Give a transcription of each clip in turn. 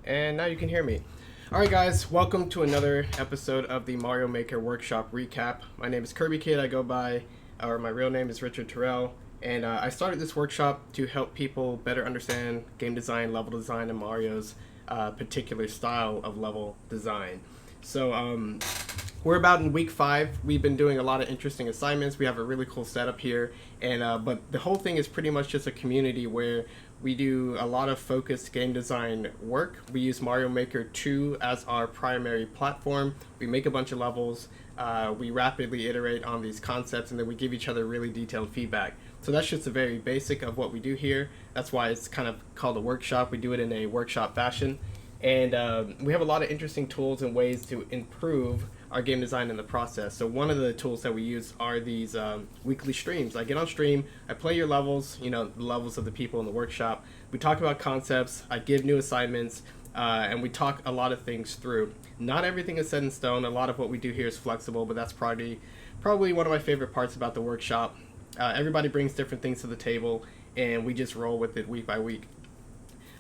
And now you can hear me. Alright guys, welcome to another episode of the Mario Maker Workshop Recap. My name is Kirby Kid, my real name is Richard Terrell, and I started this workshop to help people better understand game design, level design, and Mario's particular style of level design. So we're about in week 5. We've been doing a lot of interesting assignments. We have a really cool setup here, and but the whole thing is pretty much just a community where we do a lot of focused game design work. We use Mario Maker 2 as our primary platform. We make a bunch of levels. We rapidly iterate on these concepts, and then we give each other really detailed feedback. So that's just a very basic of what we do here. That's why it's kind of called a workshop. We do it in a workshop fashion. And we have a lot of interesting tools and ways to improve our game design in the process. So one of the tools that we use are these weekly streams. I get on stream, I play your levels, the levels of the people in the workshop. We talk about concepts, I give new assignments, and we talk a lot of things through. Not everything is set in stone. A lot of what we do here is flexible, but that's probably one of my favorite parts about the workshop. Everybody brings different things to the table, and we just roll with it week by week.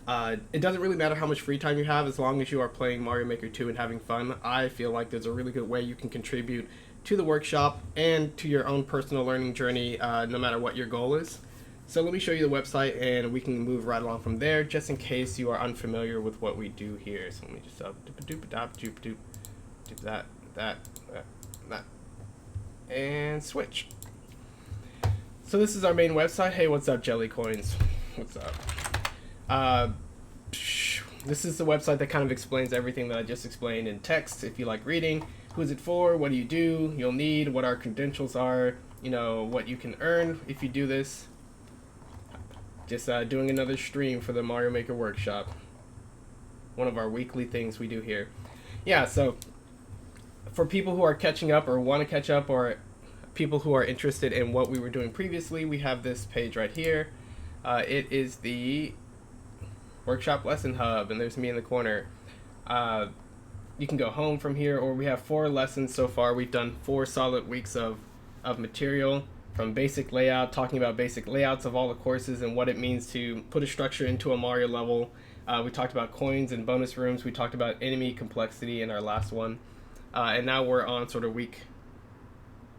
It doesn't really matter how much free time you have as long as you are playing Mario Maker 2 and having fun. I feel like there's a really good way you can contribute to the workshop and to your own personal learning journey, no matter what your goal is. So let me show you the website and we can move right along from there, just in case you are unfamiliar with what we do here. So let me just do that, and switch. So this is our main website. Hey, what's up, Jelly Coins? What's up? This is the website that kind of explains everything that I just explained in text. If you like reading, who is it for, what do you do, you'll need, what our credentials are, what you can earn if you do this. Just doing another stream for the Mario Maker Workshop. One of our weekly things we do here. Yeah, so for people who are catching up or want to catch up, or people who are interested in what we were doing previously, we have this page right here. It is the Workshop Lesson Hub, and there's me in the corner. You can go home from here, or we have 4 lessons so far. We've done 4 solid weeks of material, from basic layout, talking about basic layouts of all the courses and what it means to put a structure into a Mario level. We talked about coins and bonus rooms. We talked about enemy complexity in our last one. And now we're on sort of week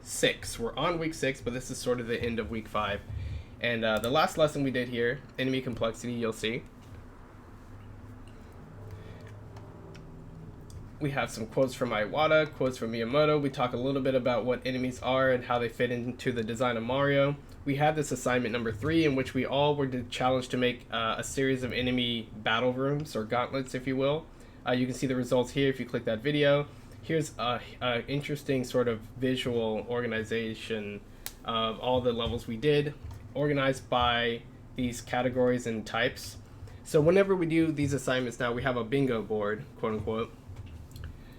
6. We're on week 6, but this is sort of the end of week 5. And the last lesson we did here, enemy complexity, you'll see. We have some quotes from Iwata, quotes from Miyamoto. We talk a little bit about what enemies are and how they fit into the design of Mario. We had this assignment number 3 in which we all were challenged to make a series of enemy battle rooms, or gauntlets if you will. You can see the results here if you click that video. Here's a interesting sort of visual organization of all the levels we did, organized by these categories and types. So whenever we do these assignments now, we have a bingo board, quote unquote.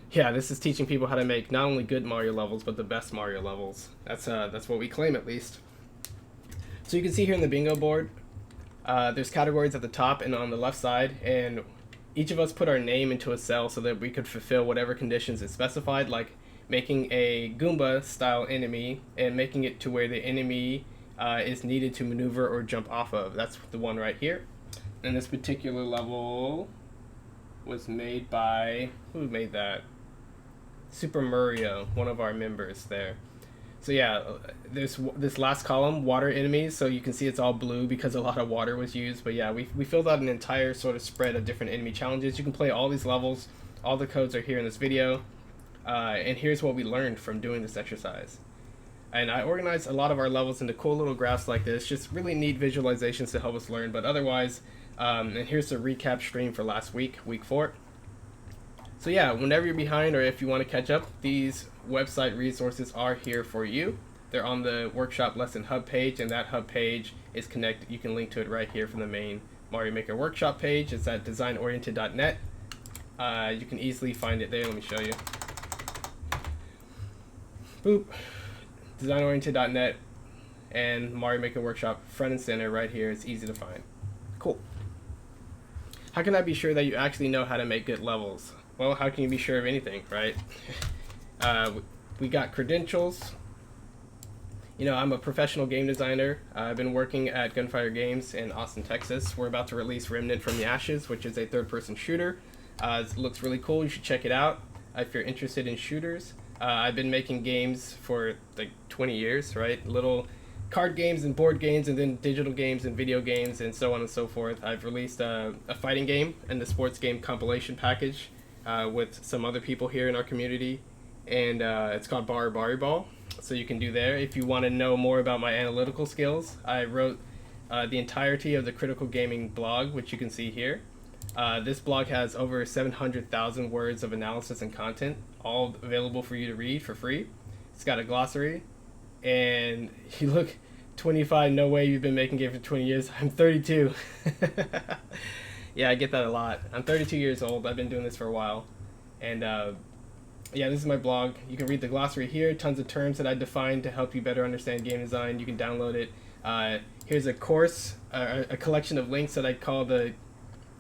Yeah, this is teaching people how to make not only good Mario levels, but the best Mario levels. That's what we claim, at least. So you can see here in the bingo board, there's categories at the top and on the left side, and each of us put our name into a cell so that we could fulfill whatever conditions it specified, like making a Goomba-style enemy and making it to where the enemy is needed to maneuver or jump off of. That's the one right here. And this particular level was made by, who made that? Super Mario, one of our members there. So yeah, there's this last column, water enemies, so you can see it's all blue because a lot of water was used. But yeah, we filled out an entire sort of spread of different enemy challenges. You can play all these levels. All the codes are here in this video. And here's what we learned from doing this exercise. And I organized a lot of our levels into cool little graphs like this, just really neat visualizations to help us learn. But otherwise, and here's the recap stream for last week, week 4. So yeah, whenever you're behind or if you want to catch up, these website resources are here for you. They're on the Workshop Lesson Hub page, and that hub page is connected. You can link to it right here from the main Mario Maker Workshop page. It's at designoriented.net. You can easily find it there. Let me show you. Boop. Designoriented.net and Mario Maker Workshop front and center right here. It's easy to find. Cool. How can I be sure that you actually know how to make good levels? Well, how can you be sure of anything, right? We got credentials. I'm a professional game designer. I've been working at Gunfire Games in Austin, Texas. We're about to release Remnant from the Ashes, which is a third-person shooter. It looks really cool. You should check it out if you're interested in shooters. I've been making games for like 20 years, right? Little card games and board games, and then digital games and video games, and so on and so forth. I've released a fighting game and the sports game compilation package with some other people here in our community, and it's called Bari Ball. So you can do there. If you want to know more about my analytical skills, I wrote the entirety of the Critical Gaming blog, which you can see here. This blog has over 700,000 words of analysis and content, all available for you to read for free. It's got a glossary, and you look 25, no way you've been making games for 20 years. I'm 32. Yeah, I get that a lot. I'm 32 years old. I've been doing this for a while. And yeah, this is my blog. You can read the glossary here, tons of terms that I defined to help you better understand game design. You can download it. Here's a course, a collection of links that I call the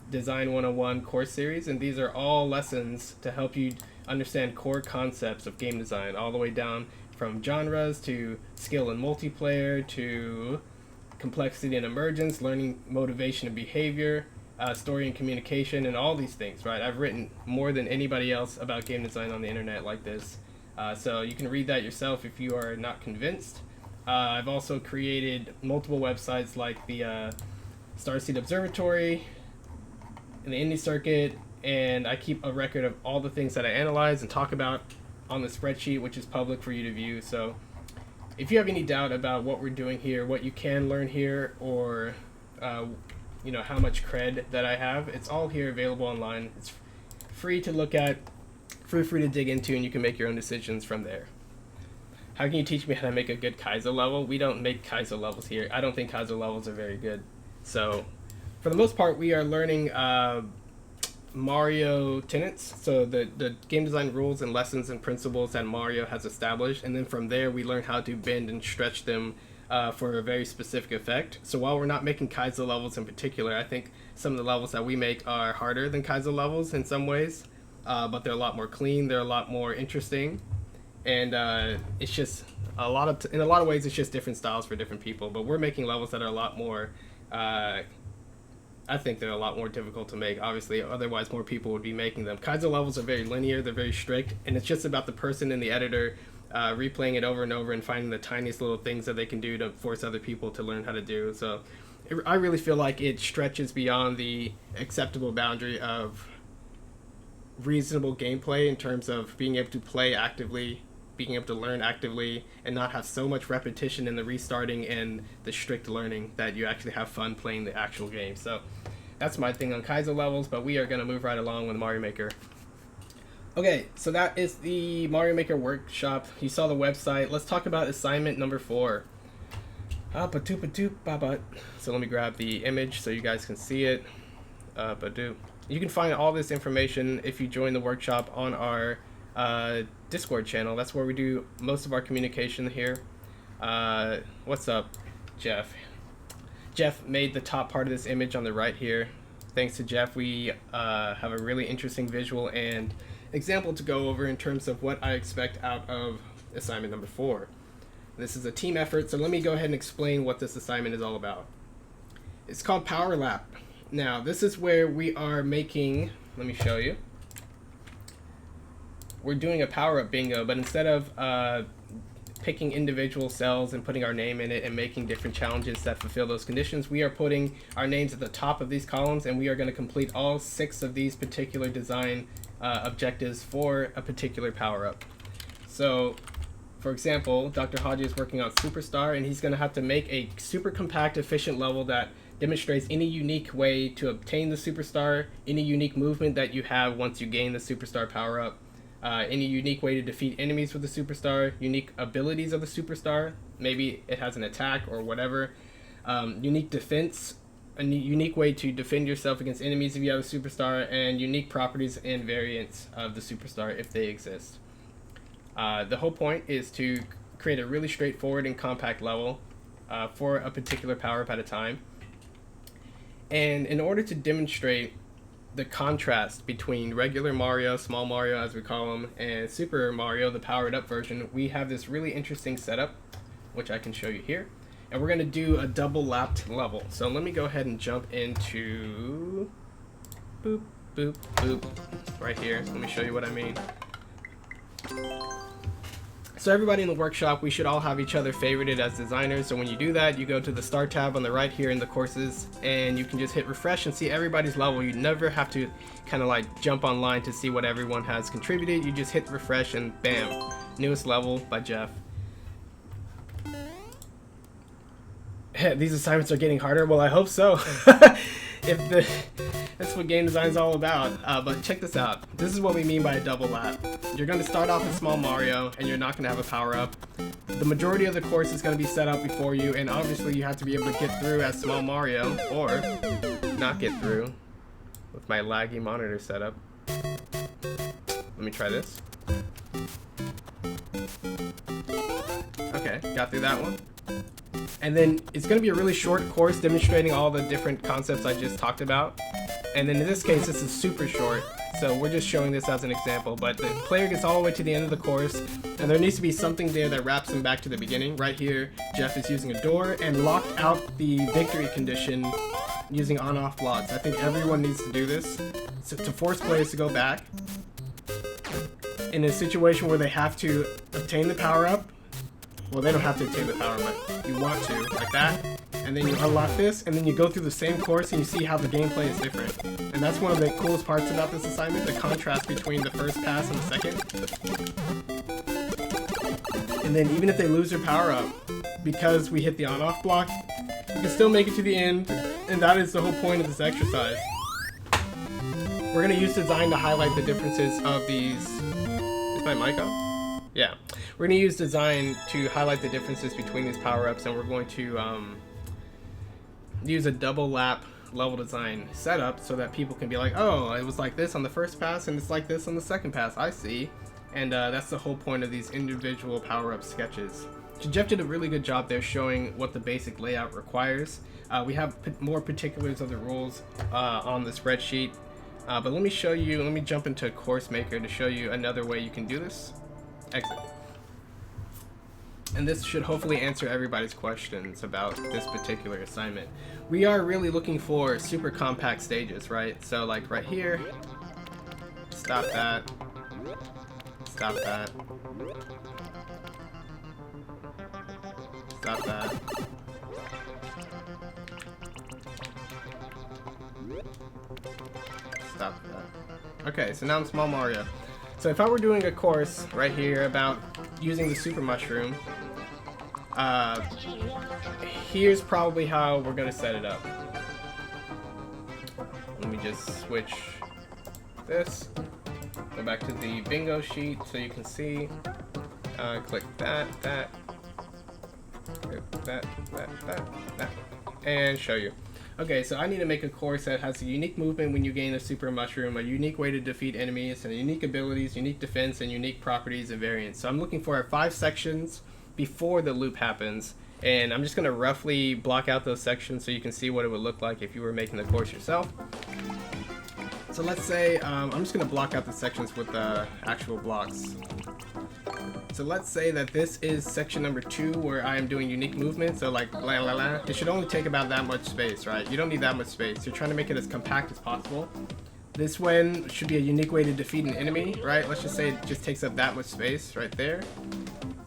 Design 101 course series, and these are all lessons to help you understand core concepts of game design, all the way down from genres to skill and multiplayer to complexity and emergence, learning motivation and behavior, story and communication, and all these things, right? I've written more than anybody else about game design on the internet like this, so you can read that yourself if you are not convinced. I've also created multiple websites like the Starseed Observatory, in the indie circuit, and I keep a record of all the things that I analyze and talk about on the spreadsheet, which is public for you to view. So if you have any doubt about what we're doing here, what you can learn here, or you know, how much cred that I have, it's all here available online. It's free to look at, free to dig into, and you can make your own decisions from there. How can you teach me how to make a good Kaizo level? We don't make Kaizo levels here. I don't think Kaizo levels are very good. So for the most part, we are learning Mario tenets, so the game design rules and lessons and principles that Mario has established, and then from there we learn how to bend and stretch them for a very specific effect. So while we're not making Kaizo levels in particular, I think some of the levels that we make are harder than Kaizo levels in some ways, but they're a lot more clean, they're a lot more interesting, and it's just in a lot of ways it's just different styles for different people. But we're making levels that are a lot more I think they're a lot more difficult to make, obviously, otherwise more people would be making them. Kaizo levels are very linear, they're very strict, and it's just about the person and the editor replaying it over and over and finding the tiniest little things that they can do to force other people to learn how to do. So I really feel like it stretches beyond the acceptable boundary of reasonable gameplay in terms of being able to play actively, being able to learn actively, and not have so much repetition in the restarting and the strict learning that you actually have fun playing the actual game. So that's my thing on Kaizo levels, but we are going to move right along with Mario Maker. Okay, so that is the Mario Maker workshop. You saw the website. Let's talk about assignment number 4. So let me grab the image so you guys can see it. You can find all this information if you join the workshop on our Discord channel. That's where we do most of our communication here. What's up, Jeff? Jeff made the top part of this image on the right here. Thanks to Jeff, we have a really interesting visual and example to go over in terms of what I expect out of assignment number 4. This is a team effort, so let me go ahead and explain what this assignment is all about. It's called Power Lap. Now, this is where we are making, let me show you. We're doing a power-up bingo, but instead of picking individual cells and putting our name in it and making different challenges that fulfill those conditions, we are putting our names at the top of these columns, and we are going to complete all 6 of these particular design objectives for a particular power-up. So, for example, Dr. Haji is working on Superstar, and he's going to have to make a super compact, efficient level that demonstrates any unique way to obtain the Superstar, any unique movement that you have once you gain the Superstar power-up, any unique way to defeat enemies with the Superstar, unique abilities of the Superstar, maybe it has an attack or whatever, unique defense, a unique way to defend yourself against enemies if you have a Superstar, and unique properties and variants of the Superstar if they exist. The whole point is to create a really straightforward and compact level for a particular power-up at a time. And in order to demonstrate the contrast between regular Mario, small Mario as we call him, and Super Mario, the powered up version, we have this really interesting setup, which I can show you here. And we're going to do a double lapped level. So let me go ahead and jump into boop, boop, right here. Let me show you what I mean. So everybody in the workshop, we should all have each other favorited as designers. So when you do that, you go to the Start tab on the right here in the courses, and you can just hit refresh and see everybody's level. You never have to kind of like jump online to see what everyone has contributed. You just hit refresh and bam, newest level by Jeff. These assignments are getting harder. Well, I hope so. That's what game design is all about. But check this out. This is what we mean by a double lap. You're going to start off with Small Mario, and you're not going to have a power-up. The majority of the course is going to be set up before you, and obviously you have to be able to get through as Small Mario, or not get through with my laggy monitor setup. Let me try this. Okay, got through that one. And then it's going to be a really short course demonstrating all the different concepts I just talked about. And then in this case, this is super short, so we're just showing this as an example. But the player gets all the way to the end of the course, and there needs to be something there that wraps them back to the beginning. Right here, Jeff is using a door and locked out the victory condition using on-off blocks. I think everyone needs to do this to force players to go back in a situation where they have to obtain the power-up. Well, they don't have to obtain the power, but you want to, like that. And then you unlock this, and then you go through the same course and you see how the gameplay is different. And that's one of the coolest parts about this assignment, the contrast between the first pass and the second. And then even if they lose their power up, because we hit the on-off block, you can still make it to the end, and that is the whole point of this exercise. We're going to use design to highlight the differences of these... Is my mic on? Yeah. We're going to use design to highlight the differences between these power-ups, and we're going to use a double lap level design setup so that people can be like, oh, it was like this on the first pass and it's like this on the second pass, I see. And that's the whole point of these individual power-up sketches. So Jeff did a really good job there showing what the basic layout requires. We have more particulars of the rules on the spreadsheet, but let me show you, let me jump into Course Maker to show you another way you can do this. Exit. And this should hopefully answer everybody's questions about this particular assignment. We are really looking for super compact stages, right? So like right here, stop that, stop that, stop that. Stop that. Okay, so now I'm Small Mario. So if I were doing a course right here about using the super mushroom, here's probably how we're going to set it up. Let me just switch this, go back to the bingo sheet so you can see, click that, and show you. Okay, so I need to make a course that has a unique movement when you gain a super mushroom, a unique way to defeat enemies, and unique abilities, unique defense, and unique properties and variants. So I'm looking for 5 sections before the loop happens, and I'm just going to roughly block out those sections so you can see what it would look like if you were making the course yourself. So let's say, I'm just going to block out the sections with actual blocks. So let's say that this is section number 2 where I am doing unique movement, so like la la la. It should only take about that much space, right? You don't need that much space. You're trying to make it as compact as possible. This one should be a unique way to defeat an enemy, right? Let's just say it just takes up that much space right there.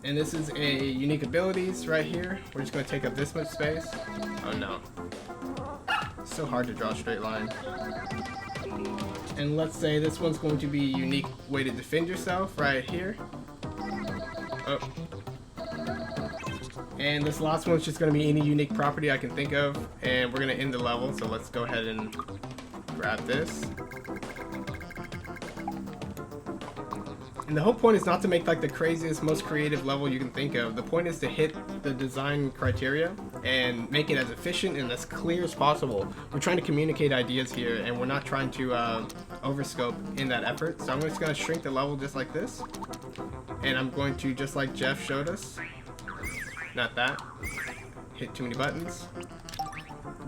And this is a unique abilities right here. We're just going to take up this much space. Oh no. It's so hard to draw a straight line. And let's say this one's going to be a unique way to defend yourself right here. Oh. And this last one's just going to be any unique property I can think of, and we're going to end the level, so let's go ahead and grab this. And the whole point is not to make like the craziest, most creative level you can think of. The point is to hit the design criteria and make it as efficient and as clear as possible. We're trying to communicate ideas here, and we're not trying to overscope in that effort. So I'm just going to shrink the level just like this. And I'm going to, just like Jeff showed us, not that, hit too many buttons,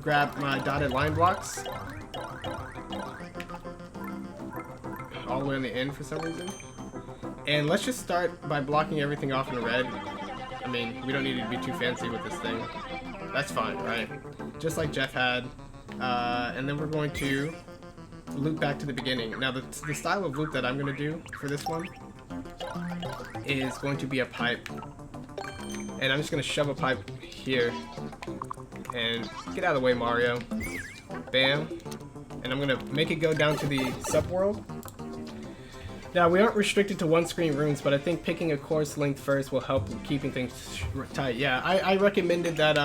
grab my dotted line blocks, all the way on the end for some reason. And let's just start by blocking everything off in red. I mean, we don't need to be too fancy with this thing. That's fine, right? Just like Jeff had. And then we're going to loop back to the beginning. Now the style of loop that I'm going to do for this one is going to be a pipe. And I'm just going to shove a pipe here. And get out of the way, Mario. Bam. And I'm going to make it go down to the subworld. Now, we aren't restricted to one-screen rooms, but I think picking a course length first will help keeping things tight. Yeah, I recommended that,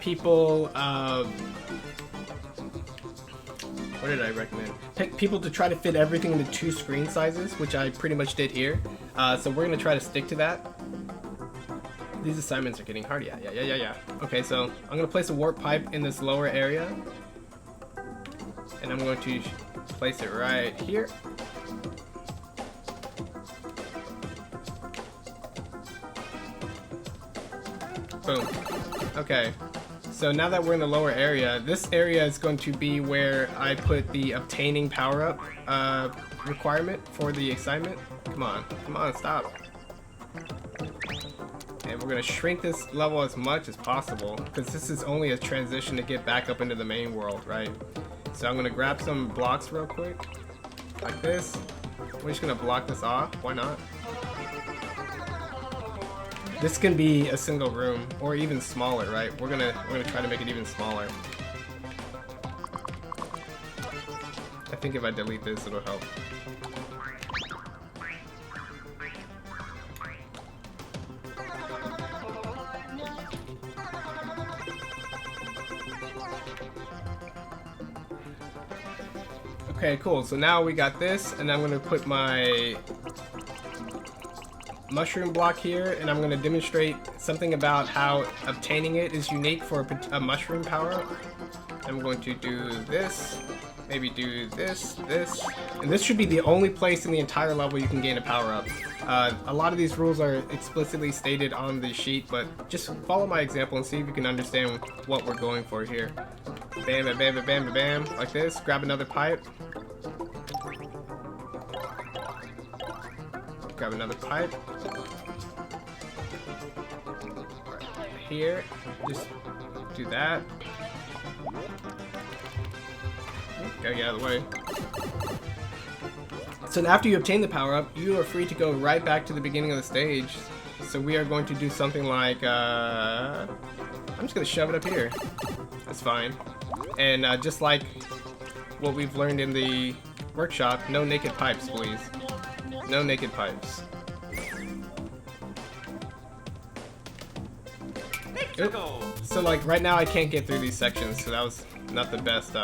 people, what did I recommend? Pick people to try to fit everything into 2 screen sizes, which I pretty much did here. So we're going to try to stick to that. These assignments are getting hard. Yeah. Okay, so I'm going to place a warp pipe in this lower area. And I'm going to place it right here. Boom. Okay. So now that we're in the lower area, this area is going to be where I put the obtaining power-up requirement for the assignment. Come on, stop. And we're going to shrink this level as much as possible, because this is only a transition to get back up into the main world, right? So I'm going to grab some blocks real quick, like this. We're just going to block this off. Why not? This can be a single room, or even smaller, right? We're gonna try to make it even smaller. I think if I delete this, it'll help. Okay, cool. So now we got this, and I'm gonna put my mushroom block here, and I'm going to demonstrate something about how obtaining it is unique for a mushroom power. I'm going to do this, maybe do this, and this should be the only place in the entire level you can gain a power-up. A lot of these rules are explicitly stated on the sheet, but just follow my example and see if you can understand what we're going for here. Bam, bam, bam, bam, bam, bam, like this. Grab another pipe. Grab another pipe. Right here, just do that. Gotta get out of the way. So after you obtain the power-up, you are free to go right back to the beginning of the stage. So we are going to do something like, I'm just gonna shove it up here. That's fine. And just like what we've learned in the workshop, no naked pipes, please. No naked pipes. Oop. So like right now I can't get through these sections, so that was not the best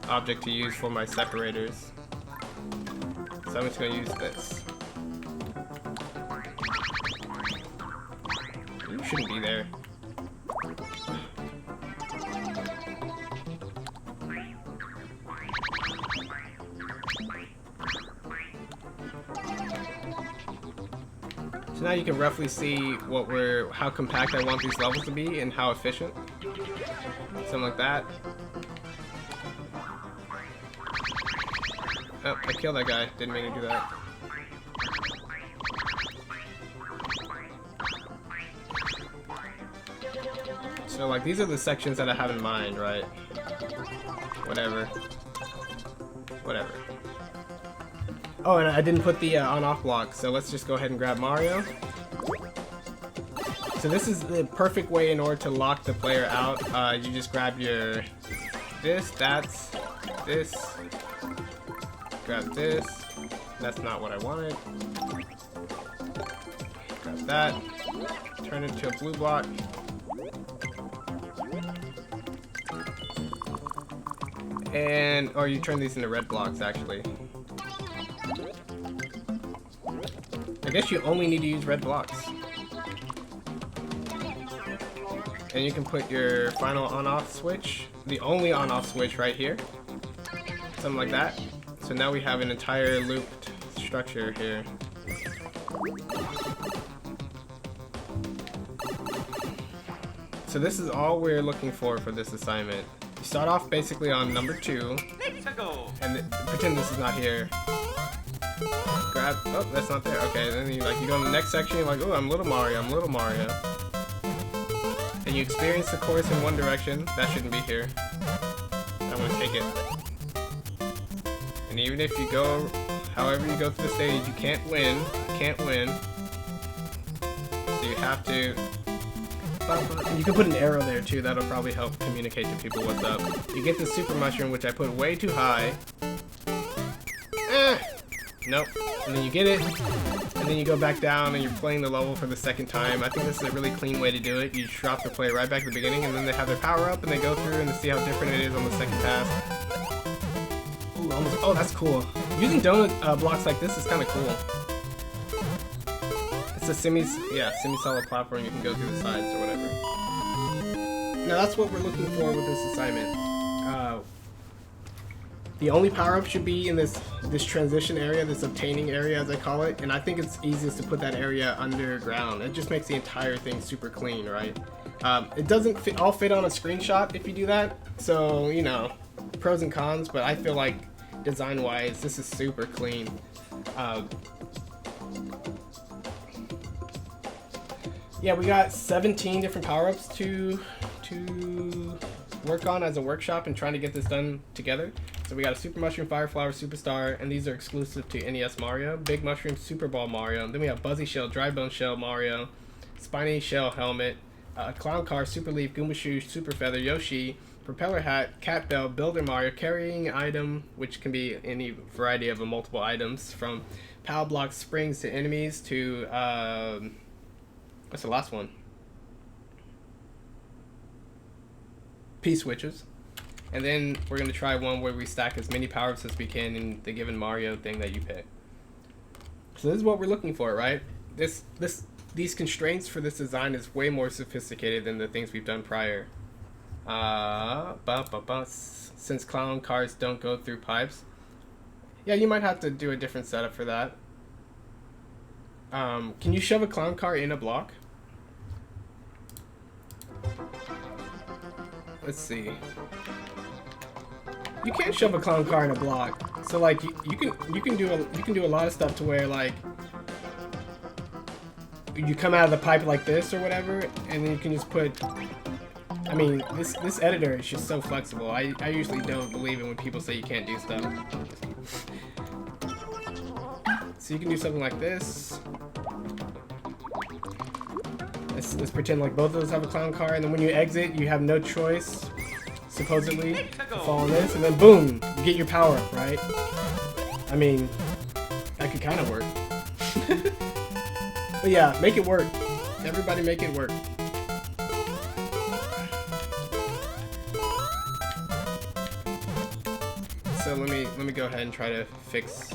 object to use for my separators. So I'm just going to use this. You shouldn't be there. So now you can roughly see how compact I want these levels to be and how efficient. Something like that. Oh, I killed that guy. Didn't mean to do that. So like these are the sections that I have in mind, right? Whatever. Oh, and I didn't put the on-off block, so let's just go ahead and grab Mario. So this is the perfect way in order to lock the player out. You just grab your this, grab this. That's not what I wanted. Grab that. Turn it to a blue block. Or you turn these into red blocks, actually. I guess you only need to use red blocks. And you can put your final on-off switch, the only on-off switch right here. Something like that. So now we have an entire looped structure here. So this is all we're looking for this assignment. You start off basically on number 2, and pretend this is not here. Grab, oh, that's not there. Okay, then you go to the next section, you're like, oh, I'm Little Mario. And you experience the course in one direction. That shouldn't be here. I'm gonna take it. And even if you go, however you go through the stage, you can't win. You can't win. So you have to. You can put an arrow there too. That'll probably help communicate to people what's up. You get the super mushroom, which I put way too high. Nope. And then you get it, and then you go back down and you're playing the level for the second time. I think this is a really clean way to do it. You drop the player right back at the beginning, and then they have their power up, and they go through and they see how different it is on the second pass. Ooh, almost. Oh, that's cool. Using donut blocks like this is kind of cool. It's a semi-solid platform. You can go through the sides or whatever. Now that's what we're looking for with this assignment. The only power-up should be in this transition area, this obtaining area as I call it, and I think it's easiest to put that area underground. It just makes the entire thing super clean, right? It doesn't all fit on a screenshot if you do that, so, you know, pros and cons, but I feel like design-wise, this is super clean. Yeah, we got 17 different power-ups to work on as a workshop and trying to get this done together. So we got a Super Mushroom, Fire Flower, Superstar, and these are exclusive to NES Mario. Big Mushroom, Super Ball Mario. Then we have Buzzy Shell, Dry Bone Shell Mario, Spiny Shell Helmet, Clown Car, Super Leaf, Goomba Shoe, Super Feather, Yoshi, Propeller Hat, Cat Bell, Builder Mario, Carrying Item, which can be any variety of multiple items, from Power Blocks, Springs to enemies to, what's the last one? P-switches. And then we're going to try one where we stack as many power-ups as we can in the given Mario thing that you pick. So this is what we're looking for, right? These constraints for this design is way more sophisticated than the things we've done prior. Since clown cars don't go through pipes. Yeah, you might have to do a different setup for that. Can you shove a clown car in a block? Let's see. You can't shove a clown car in a block. So like you can do a lot of stuff to where like you come out of the pipe like this or whatever, and then you can just put. I mean, this editor is just so flexible. I usually don't believe it when people say you can't do stuff. So you can do something like this. Let's pretend like both of those have a clown car, and then when you exit, you have no choice, supposedly, to fall on this, and then boom, you get your power up, right? I mean, that could kind of work. But yeah, make it work. Everybody make it work. So let me go ahead and try to fix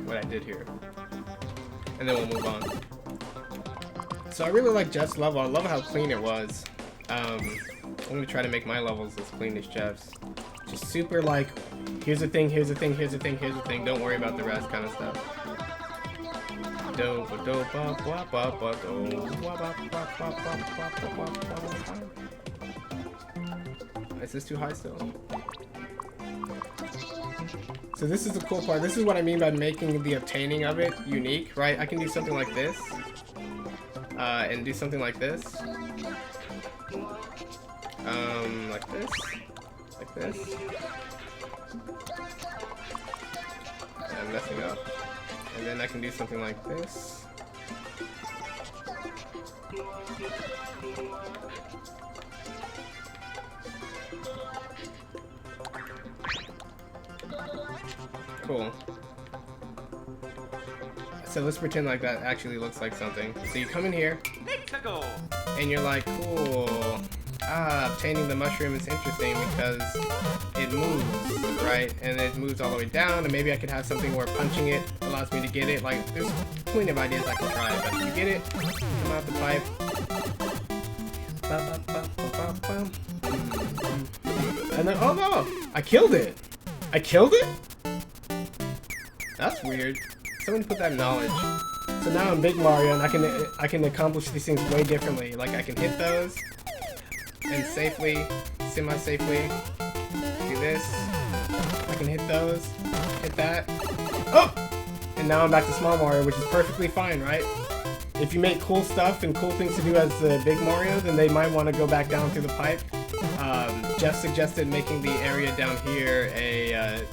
what I did here, and then we'll move on. So I really like Jeff's level. I love how clean it was. I'm gonna try to make my levels as clean as Jeff's. Just super like, here's the thing, here's the thing, here's the thing, here's the thing. Don't worry about the rest kind of stuff. Is this too high still? So this is the cool part. This is what I mean by making the obtaining of it unique, right? I can do something like this. And do something like this. Like this. Like this. I'm messing up. And then I can do something like this. Cool. So let's pretend like that actually looks like something. So you come in here, and you're like, cool. Obtaining the mushroom is interesting because it moves, right? And it moves all the way down, and maybe I could have something where punching it allows me to get it. Like, there's plenty of ideas I can try, but you get it, come out the pipe. And then, oh no! I killed it! I killed it? That's weird. Someone put that knowledge. So now I'm Big Mario, and I can accomplish these things way differently. Like I can hit those, and safely, semi-safely, do this. I can hit those, hit that. Oh! And now I'm back to Small Mario, which is perfectly fine, right? If you make cool stuff and cool things to do as the Big Mario, then they might want to go back down through the pipe. Jeff suggested making the area down here a, is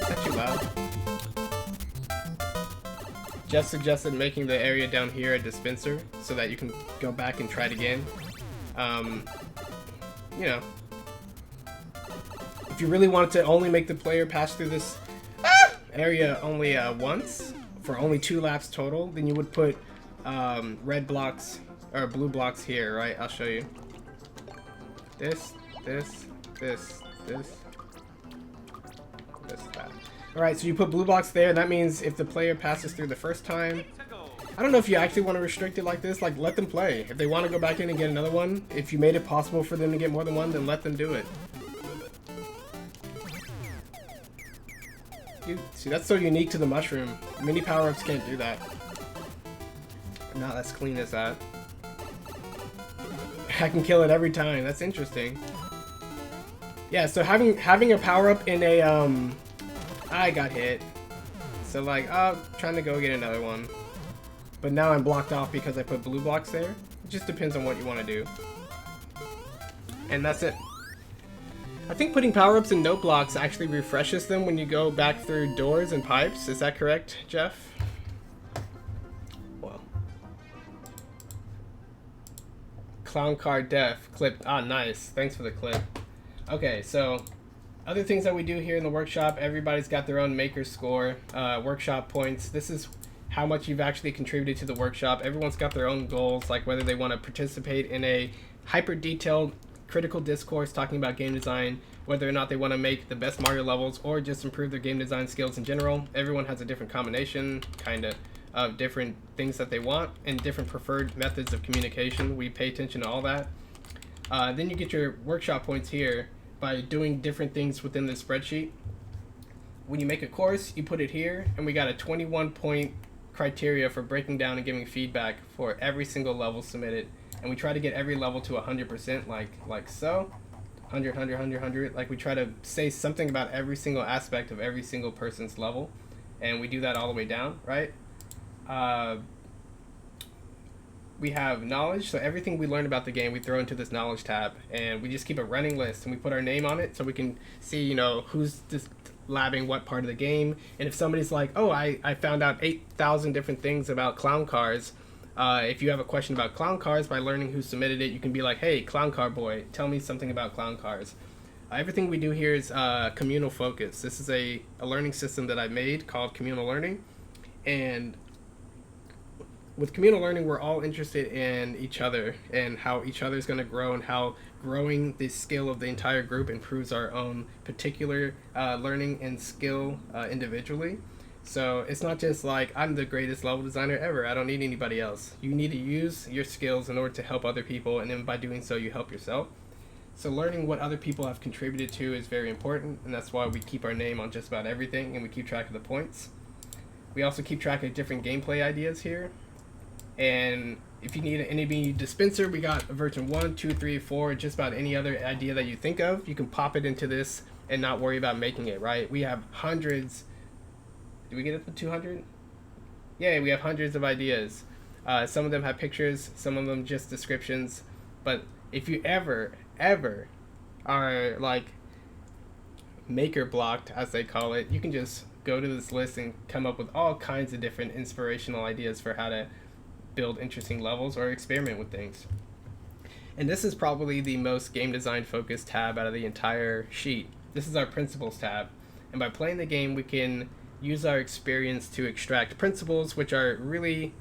that too loud? Jeff suggested making the area down here a dispenser so that you can go back and try it again. You know, if you really wanted to only make the player pass through this area only once, for only 2 laps total, then you would put red blocks or blue blocks here, right? I'll show you. This, that. Alright, so you put blue blocks there, and that means if the player passes through the first time, I don't know if you actually want to restrict it like this, like let them play. If they want to go back in and get another one, if you made it possible for them to get more than one, then let them do it. See, that's so unique to the mushroom. Mini power-ups can't do that. Not as clean as that. I can kill it every time. That's interesting. Yeah, so having a power-up in a, I got hit. So like, trying to go get another one. But now I'm blocked off because I put blue blocks there. It just depends on what you want to do. And that's it. I think putting power-ups in note blocks actually refreshes them when you go back through doors and pipes. Is that correct, Jeff? Well. Clown car def. Clip. Ah, nice. Thanks for the clip. Okay, so other things that we do here in the workshop, everybody's got their own maker score, workshop points. This is how much you've actually contributed to the workshop. Everyone's got their own goals, like whether they want to participate in a hyper-detailed critical discourse talking about game design, whether or not they want to make the best Mario levels, or just improve their game design skills in general. Everyone has a different combination, of different things that they want, and different preferred methods of communication. We pay attention to all that. Then you get your workshop points here by doing different things within the spreadsheet. When you make a course, you put it here, and we got a 21-point criteria for breaking down and giving feedback for every single level submitted. And we try to get every level to 100%, like so. 100, 100, 100, 100. Like, we try to say something about every single aspect of every single person's level. And we do that all the way down, right? We have knowledge, so everything we learn about the game we throw into this knowledge tab, and we just keep a running list, and we put our name on it so we can see, you know, who's just labbing what part of the game. And if somebody's like, oh, I found out 8,000 different things about clown cars, if you have a question about clown cars, by learning who submitted it, you can be like, hey, clown car boy, tell me something about clown cars. Everything we do here is communal focus. This is a learning system that I made called Communal Learning, and with Communal Learning, we're all interested in each other and how each other is going to grow, and how growing the skill of the entire group improves our own particular learning and skill individually. So it's not just like, I'm the greatest level designer ever, I don't need anybody else. You need to use your skills in order to help other people, and then by doing so, you help yourself. So learning what other people have contributed to is very important, and that's why we keep our name on just about everything, and we keep track of the points. We also keep track of different gameplay ideas here. And if you need an NAB dispenser, we got a version 1, 2, 3, 4, just about any other idea that you think of. You can pop it into this and not worry about making it, right? We have hundreds. Did we get up to 200? Yeah, we have hundreds of ideas. Some of them have pictures, some of them just descriptions. But if you ever are like maker blocked, as they call it, you can just go to this list and come up with all kinds of different inspirational ideas for how to build interesting levels or experiment with things. And this is probably the most game design focused tab out of the entire sheet. This is our principles tab, and by playing the game we can use our experience to extract principles, which are really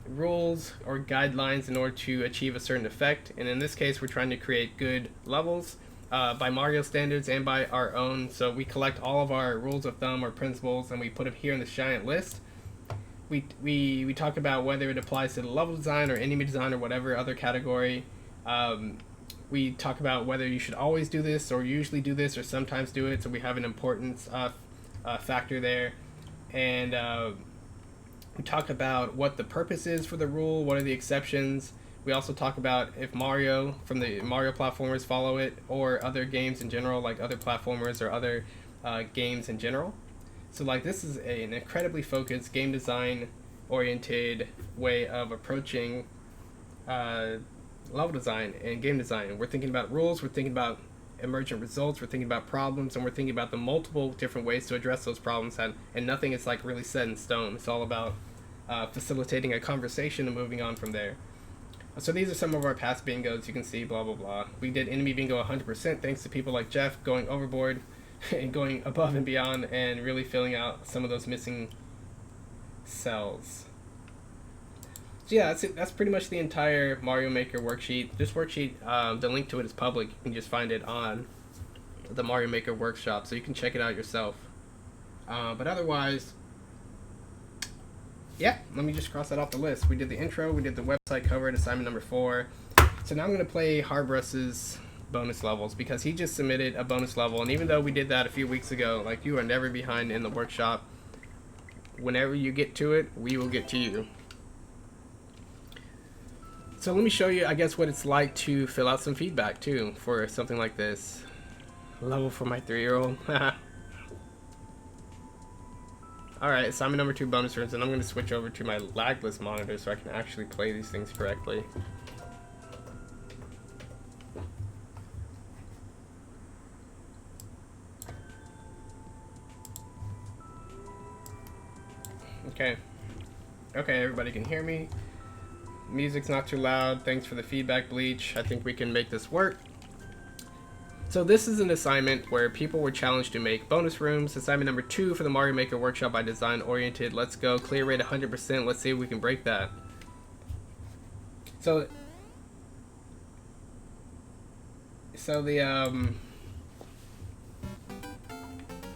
rules or guidelines in order to achieve a certain effect. And in this case, we're trying to create good levels by Mario standards and by our own. So we collect all of our rules of thumb or principles, and we put them here in this giant list. We talk about whether it applies to the level design or enemy design or whatever other category. We talk about whether you should always do this or usually do this or sometimes do it, so we have an importance factor there. And we talk about what the purpose is for the rule, what are the exceptions. We also talk about if Mario, from the Mario platformers, follow it, or other games in general, like other platformers or other games in general. So like, this is an incredibly focused game design oriented way of approaching level design and game design. We're thinking about rules, we're thinking about emergent results, we're thinking about problems, and we're thinking about the multiple different ways to address those problems, and nothing is like really set in stone. It's all about facilitating a conversation and moving on from there. So these are some of our past bingos. You can see blah blah blah. We did enemy bingo 100% thanks to people like Jeff going overboard and going above and beyond and really filling out some of those missing cells. So yeah, that's pretty much the entire Mario Maker worksheet. This worksheet, the link to it is public. You can just find it on the Mario Maker workshop, so you can check it out yourself. But otherwise, yeah, let me just cross that off the list. We did the intro, we did the website cover at assignment number 4. So now I'm going to play Harbruss's bonus levels, because he just submitted a bonus level, and even though we did that a few weeks ago, like, you are never behind in the workshop. Whenever you get to it, we will get to you. So let me show you, I guess, what it's like to fill out some feedback, too, for something like this. Level for my 3-year-old. Alright, assignment number 2, bonus rooms, and I'm going to switch over to my lagless monitor so I can actually play these things correctly. Okay. Okay, everybody can hear me. Music's not too loud. Thanks for the feedback, Bleach. I think we can make this work. So this is an assignment where people were challenged to make bonus rooms. Assignment number 2 for the Mario Maker Workshop by Design Oriented. Let's go. Clear rate 100%. Let's see if we can break that. So the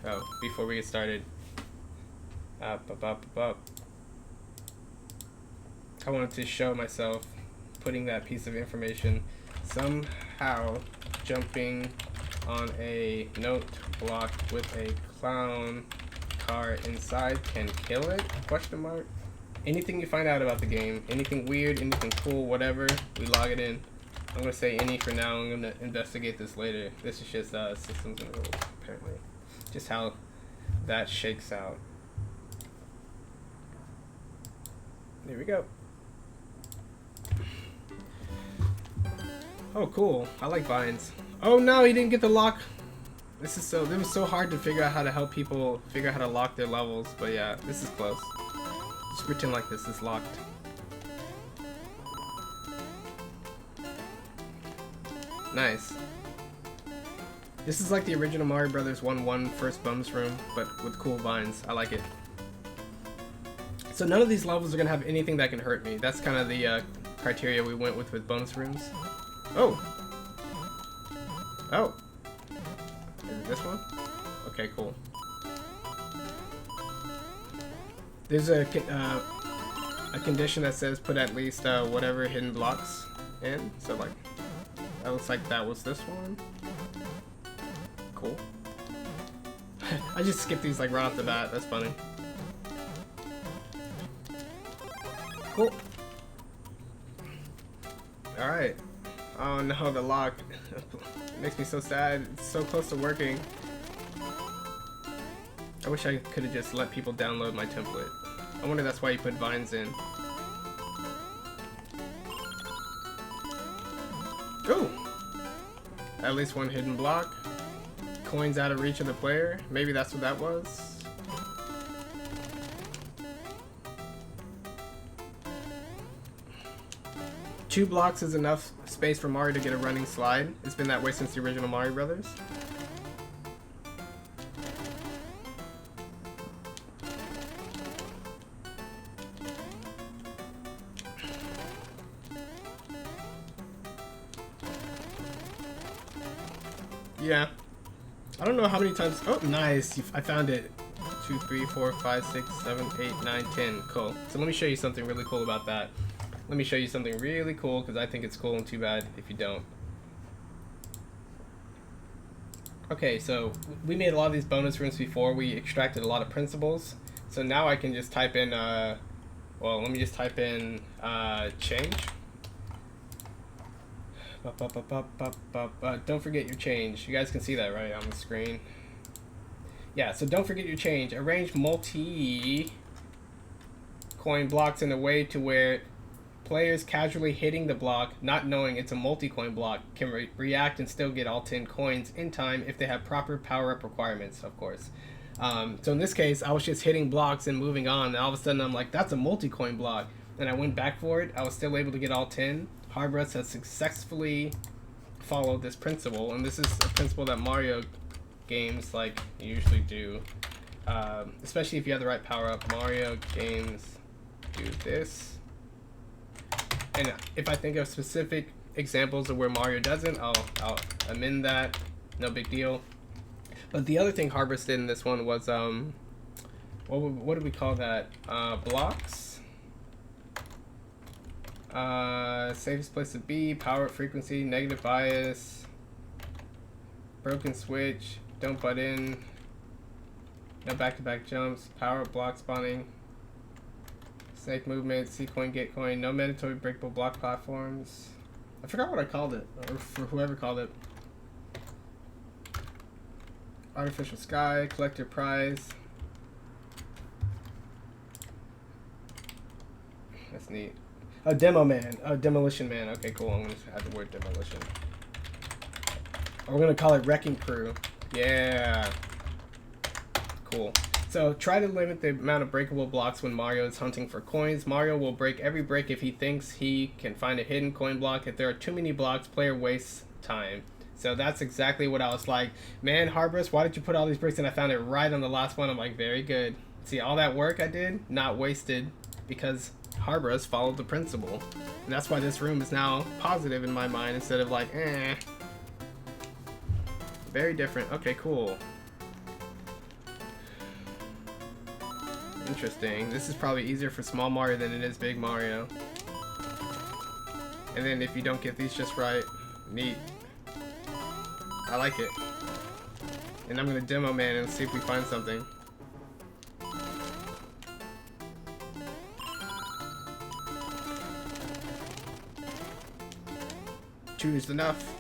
oh, before we get started, I wanted to show myself putting that piece of information. Somehow jumping on a note block with a clown car inside can kill it? Question mark. Anything you find out about the game, anything weird, anything cool, whatever, we log it in. I'm gonna say any for now. I'm gonna investigate this later. This is just systems and rules, apparently. Just how that shakes out. There we go. Oh, cool. I like vines. Oh no, he didn't get the lock. It was so hard to figure out how to help people figure out how to lock their levels, but yeah, this is close. Just pretend like this is locked. Nice. This is like the original Mario Brothers 1-1 first bonus room, but with cool vines. I like it. So none of these levels are gonna have anything that can hurt me. That's kind of the criteria we went with bonus rooms. Oh! Oh! Is it this one? Okay, cool. There's a condition that says put at least whatever hidden blocks in. So like, that looks like that was this one. Cool. I just skipped these like right off the bat. That's funny. Cool. Alright. Oh no, the lock. It makes me so sad. It's so close to working. I wish I could have just let people download my template. I wonder that's why you put vines in. Ooh! At least one hidden block. Coins out of reach of the player. Maybe that's what that was. Two blocks is enough space for Mario to get a running slide. It's been that way since the original Mario Brothers. Yeah. I don't know how many times. Oh, nice. I found it. 2, 3, 4, 5, 6, 7, 8, 9, 10. Cool. So let me show you something really cool about that. Let me show you something really cool, because I think it's cool and too bad if you don't. Okay, so we made a lot of these bonus rooms before. We extracted a lot of principles. So now I can just type in, well, let me just type in change. Don't forget your change. You guys can see that, right, on the screen? Yeah, so don't forget your change. Arrange multi-coin blocks in a way to where Players casually hitting the block, not knowing it's a multi-coin block, can react and still get all 10 coins in time if they have proper power-up requirements, of course. So in this case, I was just hitting blocks and moving on, and all of a sudden I'm like, that's a multi-coin block. And I went back for it. I was still able to get all 10. Harbus has successfully followed this principle, and this is a principle that Mario games like usually do. Especially if you have the right power-up. Mario games do this. And if I think of specific examples of where Mario doesn't, I'll amend that. No big deal. But the other thing Harbus did in this one was what do we call that? Blocks. Safest place to be. Power frequency. Negative bias. Broken switch. Don't butt in. No back-to-back jumps. Power block spawning. Snake movement, C coin, get coin, no mandatory breakable block platforms. I forgot what I called it, or for whoever called it. Artificial sky, collector prize. That's neat. Oh, demo man. Oh, demolition man. Okay, cool. I'm gonna add the word demolition. Or we're gonna call it wrecking crew. Yeah. Cool. So try to limit the amount of breakable blocks when Mario is hunting for coins. Mario will break every brick if he thinks he can find a hidden coin block. If there are too many blocks, player wastes time. So that's exactly what I was like, man, Harbus, why did you put all these bricks? And I found it right on the last one. I'm like, very good. See, all that work I did, not wasted, because Harbus followed the principle. And that's why this room is now positive in my mind instead of like, eh. Very different. Okay, cool. Interesting. This is probably easier for small Mario than it is big Mario. And then if you don't get these just right, neat. I like it. And I'm gonna demo man and see if we find something. Choose enough.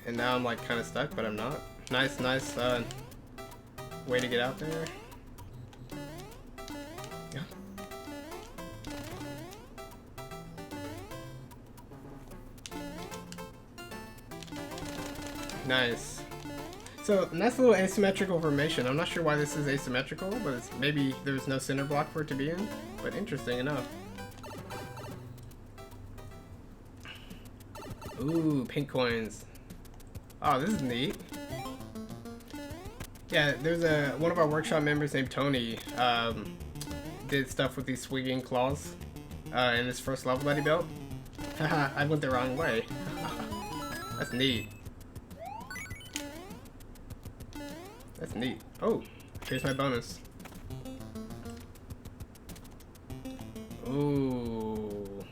And now I'm like kind of stuck, but I'm not. Nice way to get out there. Yeah. Nice. So, nice little asymmetrical formation. I'm not sure why this is asymmetrical, but it's, maybe there's no center block for it to be in. But interesting enough. Ooh, pink coins. Oh, this is neat. Yeah, there's one of our workshop members named Tony did stuff with these swinging claws in his first level that he built. Haha, I went the wrong way. That's neat. That's neat. Oh, here's my bonus. Ooh.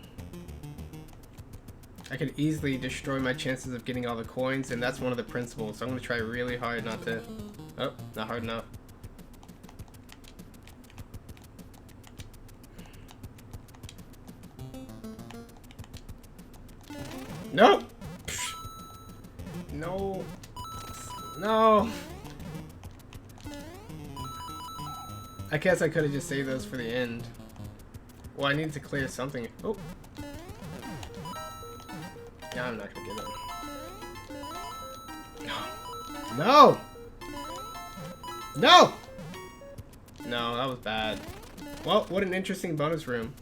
I could easily destroy my chances of getting all the coins, and that's one of the principles. So I'm gonna try really hard not to. Oh, not hard enough. Nope. No. No. I guess I could have just saved those for the end. Well, I need to clear something. Oh. Yeah, I'm not gonna get it. No. No. No! No, that was bad. Well, what an interesting bonus room.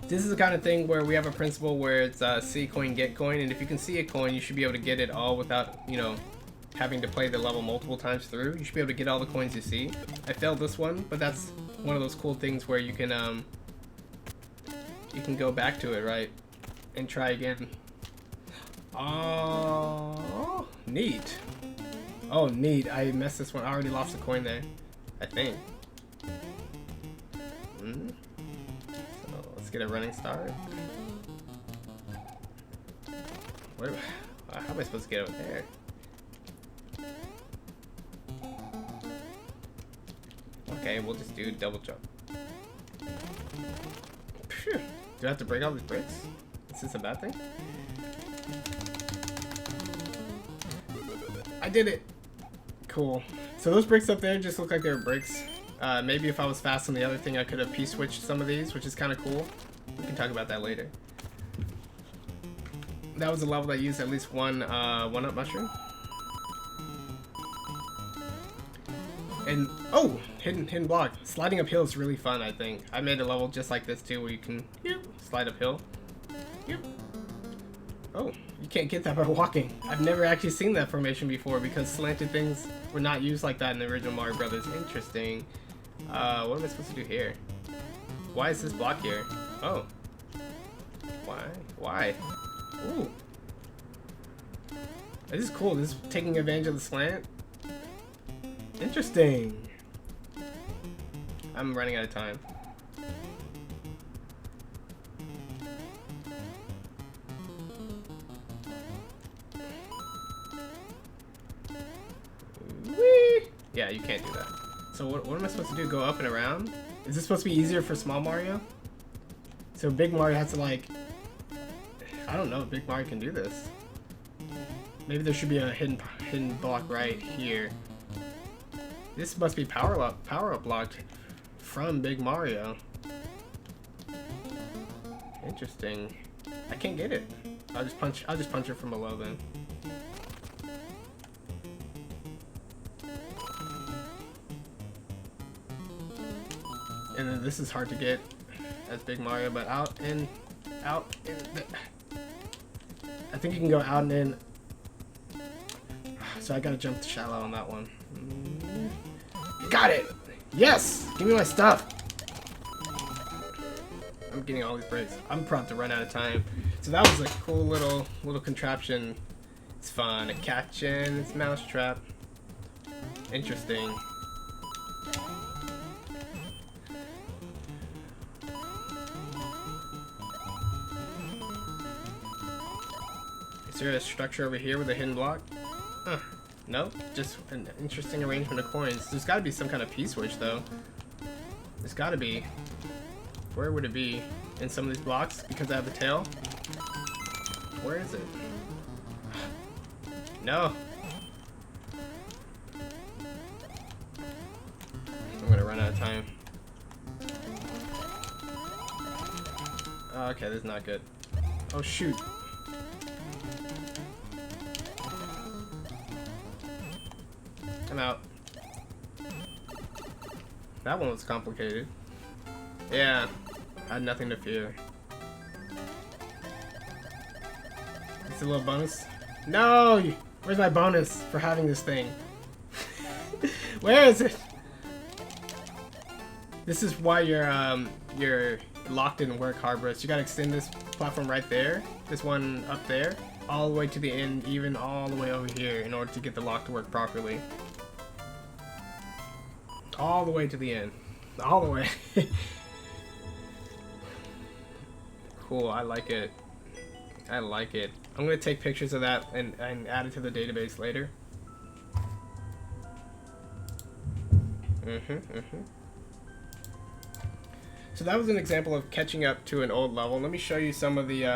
This is the kind of thing where we have a principle where it's see coin, get coin, and if you can see a coin, you should be able to get it all without, you know, having to play the level multiple times through. You should be able to get all the coins you see. I failed this one, but that's one of those cool things where you can go back to it, right? And try again. Oh, neat. Oh, neat. I messed this one. I already lost a coin there. I think. So, let's get a running start. How am I supposed to get over there? Okay, we'll just do double jump. Phew. Do I have to break all these bricks? Is this a bad thing? I did it! Cool. So those bricks up there just look like they were bricks. Maybe if I was fast on the other thing, I could have P-switched some of these, which is kind of cool. We can talk about that later. That was a level that used at least one one-up mushroom. And oh, hidden block. Sliding uphill is really fun, I think. I made a level just like this too, where you can slide uphill. Oh, you can't get that by walking. I've never actually seen that formation before because slanted things were not used like that in the original Mario Brothers. Interesting. What am I supposed to do here? Why is this block here? Oh. Why? Ooh. This is cool. This is taking advantage of the slant. Interesting. I'm running out of time. Whee! Yeah, you can't do that. So what am I supposed to do? Go up and around? Is this supposed to be easier for small Mario? So big Mario has to like... I don't know if big Mario can do this. Maybe there should be a hidden block right here. This must be power up blocked from Big Mario. Interesting. I can't get it. I'll just punch it from below then. And then this is hard to get as Big Mario, but out and I think you can go out and in. So I gotta jump to shallow on that one. Got it! Yes! Give me my stuff! I'm getting all these breaks. I'm about to run out of time. So that was a cool little contraption. It's fun. A catch in its mousetrap. Interesting. Is there a structure over here with a hidden block? Huh. Nope, just an interesting arrangement of coins. There's gotta be some kind of P-switch though. There's gotta be. Where would it be? In some of these blocks? Because I have the tail? Where is it? No. I'm gonna run out of time. Oh, okay, this is not good. Oh shoot. I'm out. That one was complicated. Yeah, I had nothing to fear. It's a little bonus. No! Where's my bonus for having this thing? Where is it? This is why you're locked in work, Harbros. You gotta extend this platform right there, this one up there, all the way to the end, even all the way over here, in order to get the lock to work properly. All the way to the end. All the way. Cool, I like it. I like it. I'm gonna take pictures of that and add it to the database later. So that was an example of catching up to an old level. Let me show you some of the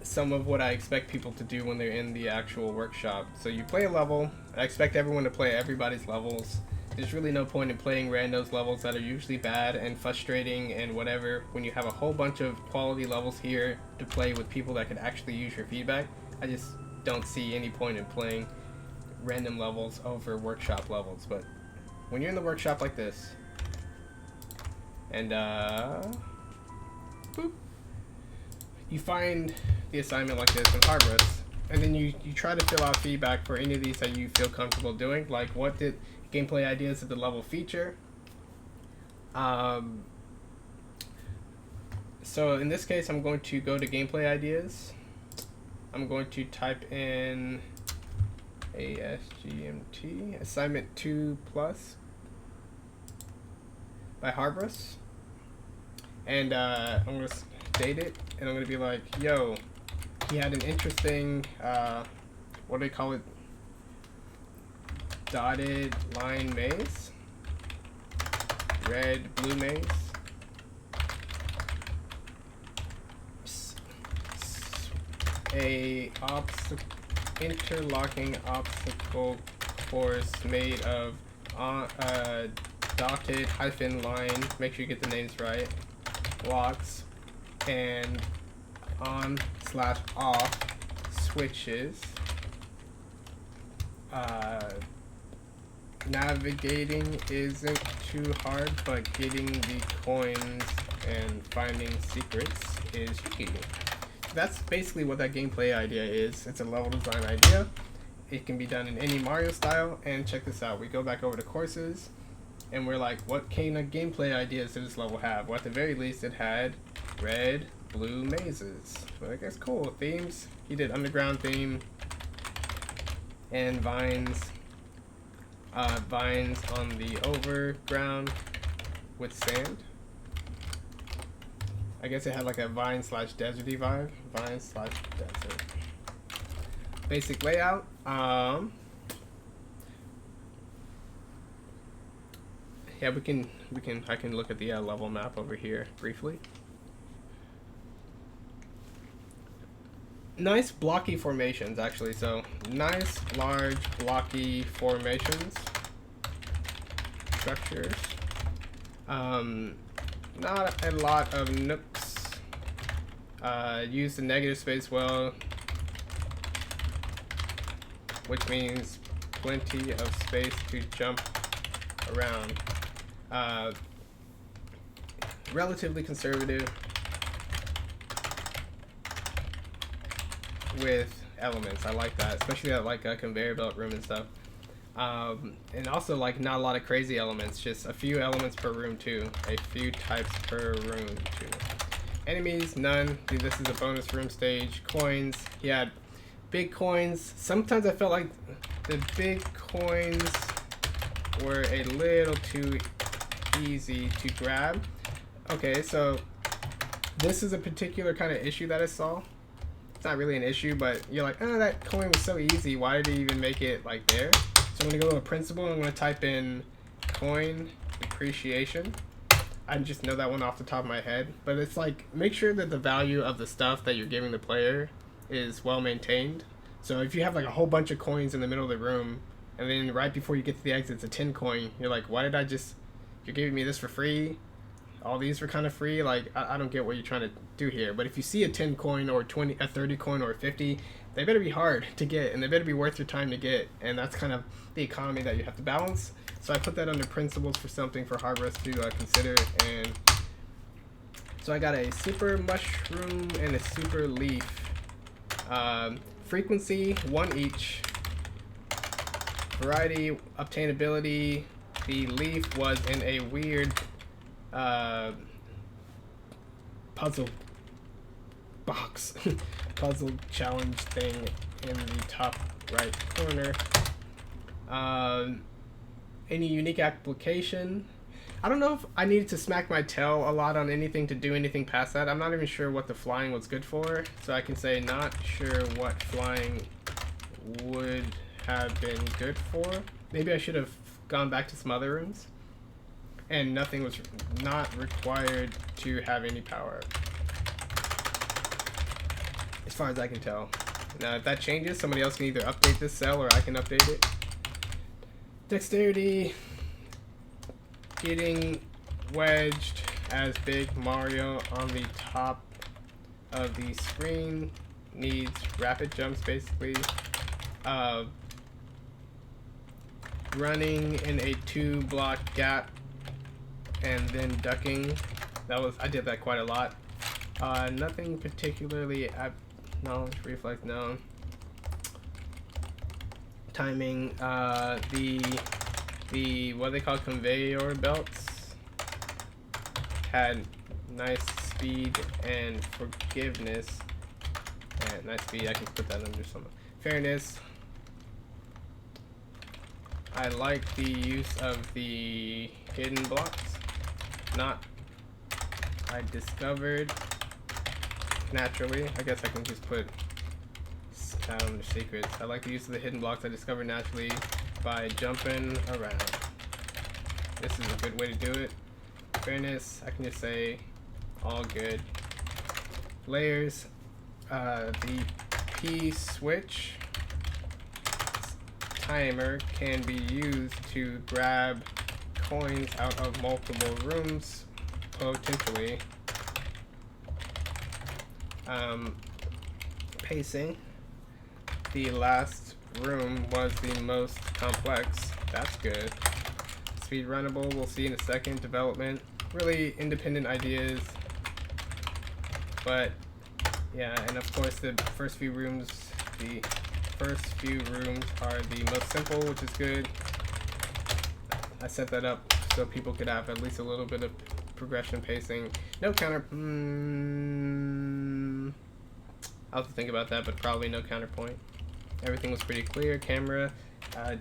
some of what I expect people to do when they're in the actual workshop. So you play a level. I expect everyone to play everybody's levels. There's really no point in playing randos levels that are usually bad and frustrating and whatever when you have a whole bunch of quality levels here to play with people that can actually use your feedback. I just don't see any point in playing random levels over workshop levels. But when you're in the workshop like this, and boop, you find the assignment like this in Harbros, and then you try to fill out feedback for any of these that you feel comfortable doing, like what did gameplay ideas of the level feature. So in this case, I'm going to go to gameplay ideas. I'm going to type in ASGMT assignment 2 plus by Harbros, and I'm going to date it, and I'm going to be like, yo, he had an interesting, what do they call it? Dotted line maze, red, blue maze, a interlocking obstacle course made of on dotted hyphen line, make sure you get the names right, blocks, and on/off switches. Navigating isn't too hard, but getting the coins and finding secrets is tricky. That's basically what that gameplay idea is. It's a level design idea. It can be done in any Mario style, and check this out. We go back over to courses, and we're like, what kind of gameplay ideas did this level have? Well, at the very least, it had red, blue mazes. Well, I guess cool. Themes. He did underground theme and vines. Vines on the overground with sand. I guess it had like a vine/deserty vibe. Vine/desert. Basic layout. Yeah, I can look at the level map over here briefly. Nice blocky formations, actually. So nice large blocky formations, structures. Not a lot of nooks. Use the negative space well, which means plenty of space to jump around. Relatively conservative with elements. I like that, especially at like a conveyor belt room and stuff. And also like not a lot of crazy elements, just a few elements per room too. A few types per room too. Enemies, none. Dude, this is a bonus room stage. Coins, he had big coins. Sometimes I felt like the big coins were a little too easy to grab. Okay, so this is a particular kind of issue that I saw. It's not really an issue, but you're like, oh, that coin was so easy. Why did he even make it like there? So I'm gonna go to a principle and I'm gonna type in coin depreciation. I just know that one off the top of my head, but it's like, make sure that the value of the stuff that you're giving the player is well maintained. So if you have like a whole bunch of coins in the middle of the room, and then right before you get to the exit, it's a 10 coin, you're like, why did I just, you're giving me this for free? All these were kind of free. Like, I don't get what you're trying to do here. But if you see a 10 coin or a 30 coin or a 50, they better be hard to get, and they better be worth your time to get. And that's kind of the economy that you have to balance. So I put that under principles for something for Harbor to consider. And so I got a super mushroom and a super leaf. Frequency, 1 each. Variety, obtainability. The leaf was in a weird puzzle box, puzzle challenge thing in the top right corner. Any unique application? I don't know if I needed to smack my tail a lot on anything to do anything past that. I'm not even sure what the flying was good for, so I can say not sure what flying would have been good for. Maybe I should have gone back to some other rooms. And nothing was not required to have any power, as far as I can tell. Now, if that changes, somebody else can either update this cell or I can update it. Dexterity, getting wedged as Big Mario on the top of the screen, needs rapid jumps basically. Running in a 2-block gap and then ducking, I did that quite a lot. Nothing particularly knowledge, reflex, no. Timing, the what they call conveyor belts had nice speed and forgiveness. And nice speed, I can put that under some fairness. I like the use of the hidden blocks. I discovered naturally. I guess I can just put under secrets. I like the use of the hidden blocks I discovered naturally by jumping around. This is a good way to do it. Fairness, I can just say all good. Layers, the P switch timer can be used to grab coins out of multiple rooms, potentially. Pacing. The last room was the most complex. That's good. Speed runnable, we'll see in a second. Development, really independent ideas. But yeah, and of course the first few rooms are the most simple, which is good. I set that up so people could have at least a little bit of progression pacing. No counter. I'll have to think about that, but probably no counterpoint. Everything was pretty clear. Camera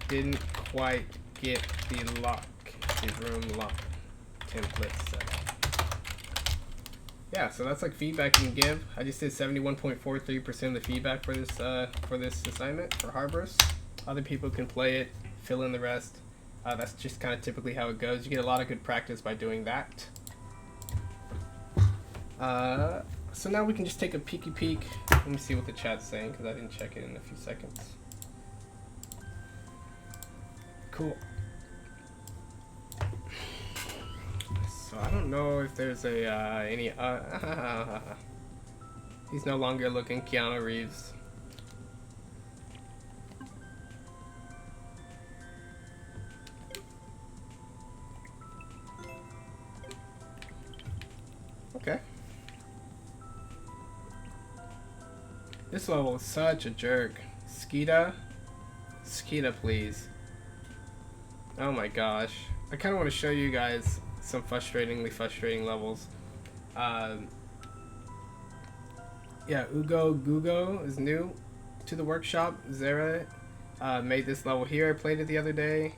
didn't quite get the room lock template set up. Yeah, so that's like feedback you can give. I just did 71.43% of the feedback for this assignment for Harbors. Other people can play it, fill in the rest. That's just kind of typically how it goes. You get a lot of good practice by doing that. So now we can just take a peeky peek. Let me see what the chat's saying because I didn't check it in a few seconds. Cool. So I don't know if there's any. He's no longer looking Keanu Reeves. Okay. This level is such a jerk. Skeeta, please. Oh my gosh. I kind of want to show you guys some frustrating levels. Yeah, Ugo Gugo is new to the workshop. Zera made this level here. I played it the other day.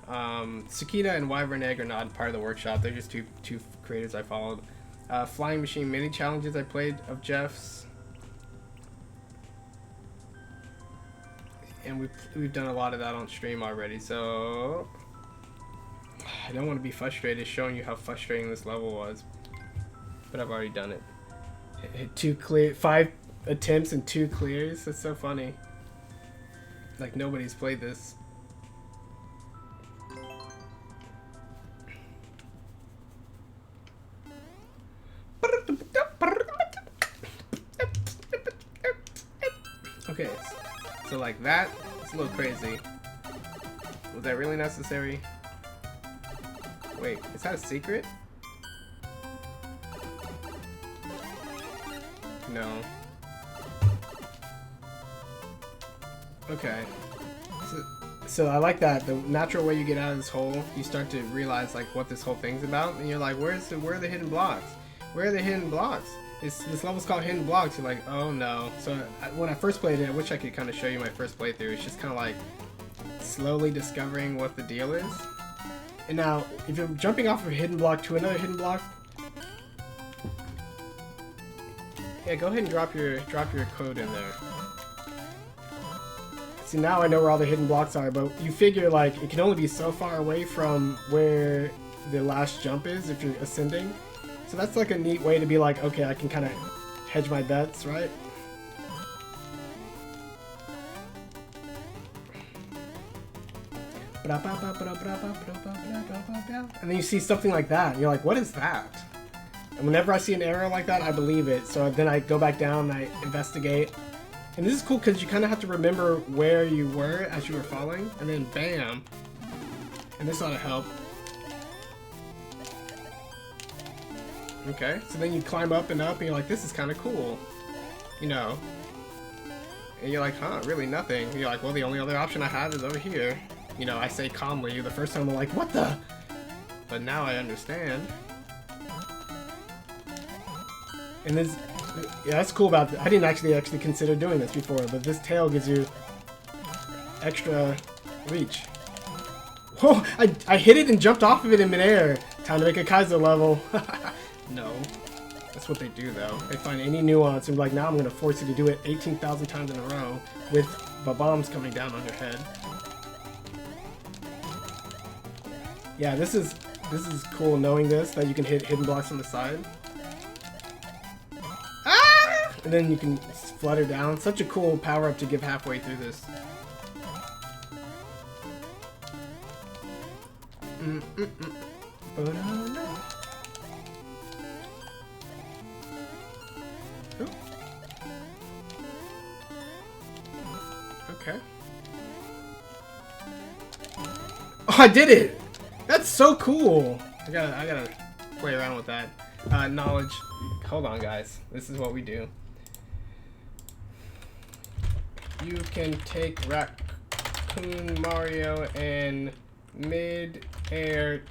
Sakita and Wyvern Egg are not part of the workshop. They're just two creators I followed. Flying Machine mini challenges I played of Jeff's. And we've done a lot of that on stream already, so I don't want to be frustrated showing you how frustrating this level was, but I've already done it. Hit 5 attempts and 2 clears. That's so funny. Like nobody's played this. Okay, so like that, it's a little crazy. Was that really necessary? Wait, is that a secret? No. Okay. So I like that. The natural way you get out of this hole, you start to realize like what this whole thing's about, and you're like, where are the hidden blocks? Where are the hidden blocks? This level's called Hidden Blocks. You're like, oh no. So when I first played it, I wish I could kind of show you my first playthrough. It's just kind of like slowly discovering what the deal is. And now, if you're jumping off of a hidden block to another hidden block, yeah, go ahead and drop your code in there. See, now I know where all the hidden blocks are, but you figure like it can only be so far away from where the last jump is if you're ascending. So that's like a neat way to be like, okay, I can kind of hedge my bets, right? And then you see something like that, and you're like, what is that? And whenever I see an arrow like that, I believe it. So then I go back down and I investigate. And this is cool because you kind of have to remember where you were as you were falling, and then bam. And this ought to help. Okay, so then you climb up and you're like, this is kind of cool, you know. And you're like, huh, really nothing. And you're like, well, the only other option I have is over here. You know, I say calmly. The first time I'm like, what the? But now I understand. And this, yeah, that's cool about I didn't actually consider doing this before, but this tail gives you extra reach. Whoa, I hit it and jumped off of it in midair. Time to make a Kaiser level. No. That's what they do, though. They find any nuance and be like, now I'm going to force you to do it 18,000 times in a row with the bombs coming down on your head. Yeah, this is cool knowing this, that you can hit hidden blocks on the side. Ah! And then you can flutter down. Such a cool power-up to give halfway through this. Ooh. Okay. Oh, I did it! That's so cool! I gotta play around with that. Knowledge. Hold on, guys. This is what we do. You can take Raccoon Mario and mid-air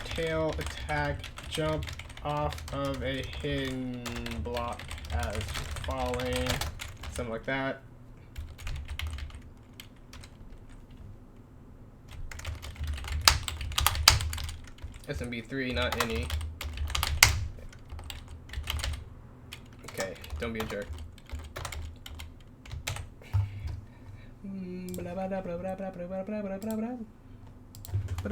tail attack, jump off of a hidden block as falling, something like that. SMB3, not any. Okay, don't be a jerk. I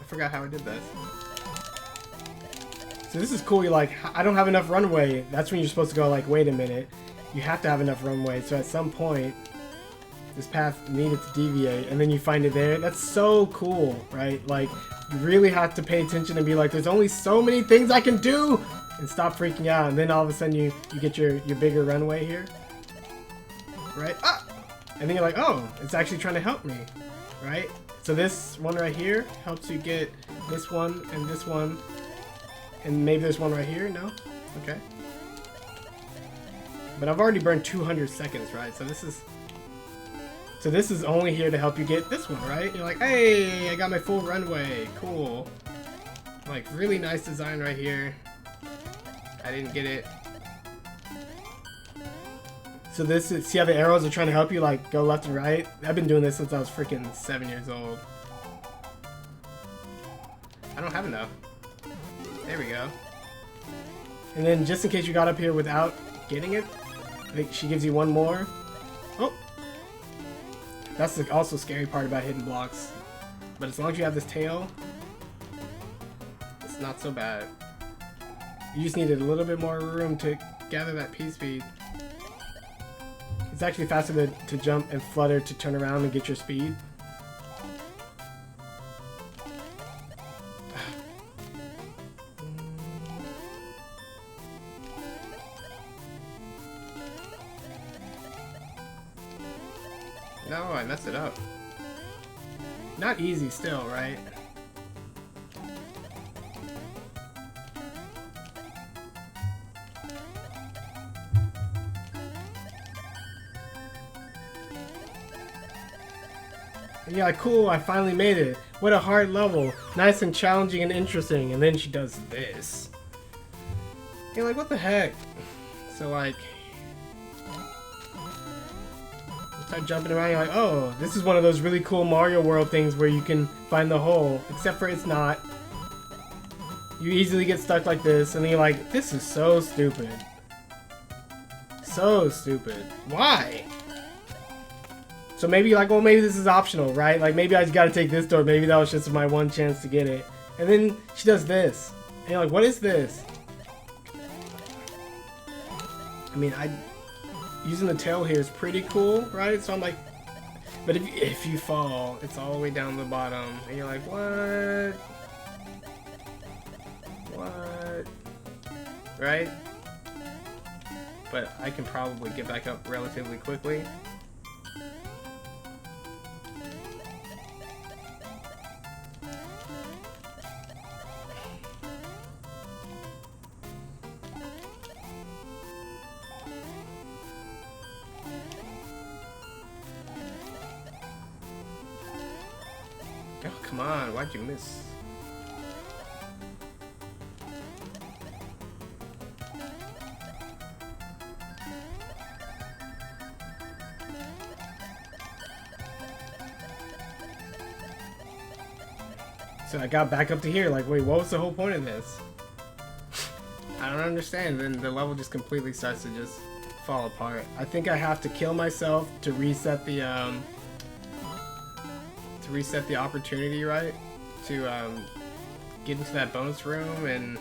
forgot how I did this. So this is cool. You're like, I don't have enough runway. That's when you're supposed to go like, wait a minute. You have to have enough runway. So at some point, this path needed to deviate, and then you find it there. That's so cool, right? Like, you really have to pay attention and be like, there's only so many things I can do, and stop freaking out. And then all of a sudden you get your bigger runway here, right? Ah! And then you're like, oh, it's actually trying to help me, right? So this one right here helps you get this one, and maybe there's one right here. No? Okay. But I've already burned 200 seconds, right? So this is only here to help you get this one, right? You're like, hey, I got my full runway. Cool. Like, really nice design right here. I didn't get it. So this is, see how the arrows are trying to help you, like, go left and right? I've been doing this since I was freaking 7 years old. I don't have enough. There we go. And then just in case you got up here without getting it, I think she gives you one more. Oh! That's the also scary part about hidden blocks. But as long as you have this tail, it's not so bad. You just needed a little bit more room to gather that P speed. It's actually faster to jump and flutter to turn around and get your speed. No, I messed it up. Not easy still, right? And you're like, cool, I finally made it. What a hard level. Nice and challenging and interesting. And then she does this. You're like, what the heck? So like, start jumping around, you're like, oh, this is one of those really cool Mario World things where you can find the hole. Except for it's not. You easily get stuck like this, and then you're like, this is so stupid. So stupid. Why? So maybe you're like, well, maybe this is optional, right? Like, maybe I just gotta take this door. Maybe that was just my one chance to get it. And then she does this. And you're like, what is this? I mean, using the tail here is pretty cool, right? So I'm like, but if you fall, it's all the way down the bottom, and you're like, what? What? Right? But I can probably get back up relatively quickly. Oh, come on, why'd you miss? So I got back up to here, like, wait, what was the whole point of this? I don't understand. Then the level just completely starts to just fall apart. I think I have to kill myself to reset the opportunity, right? To get into that bonus room and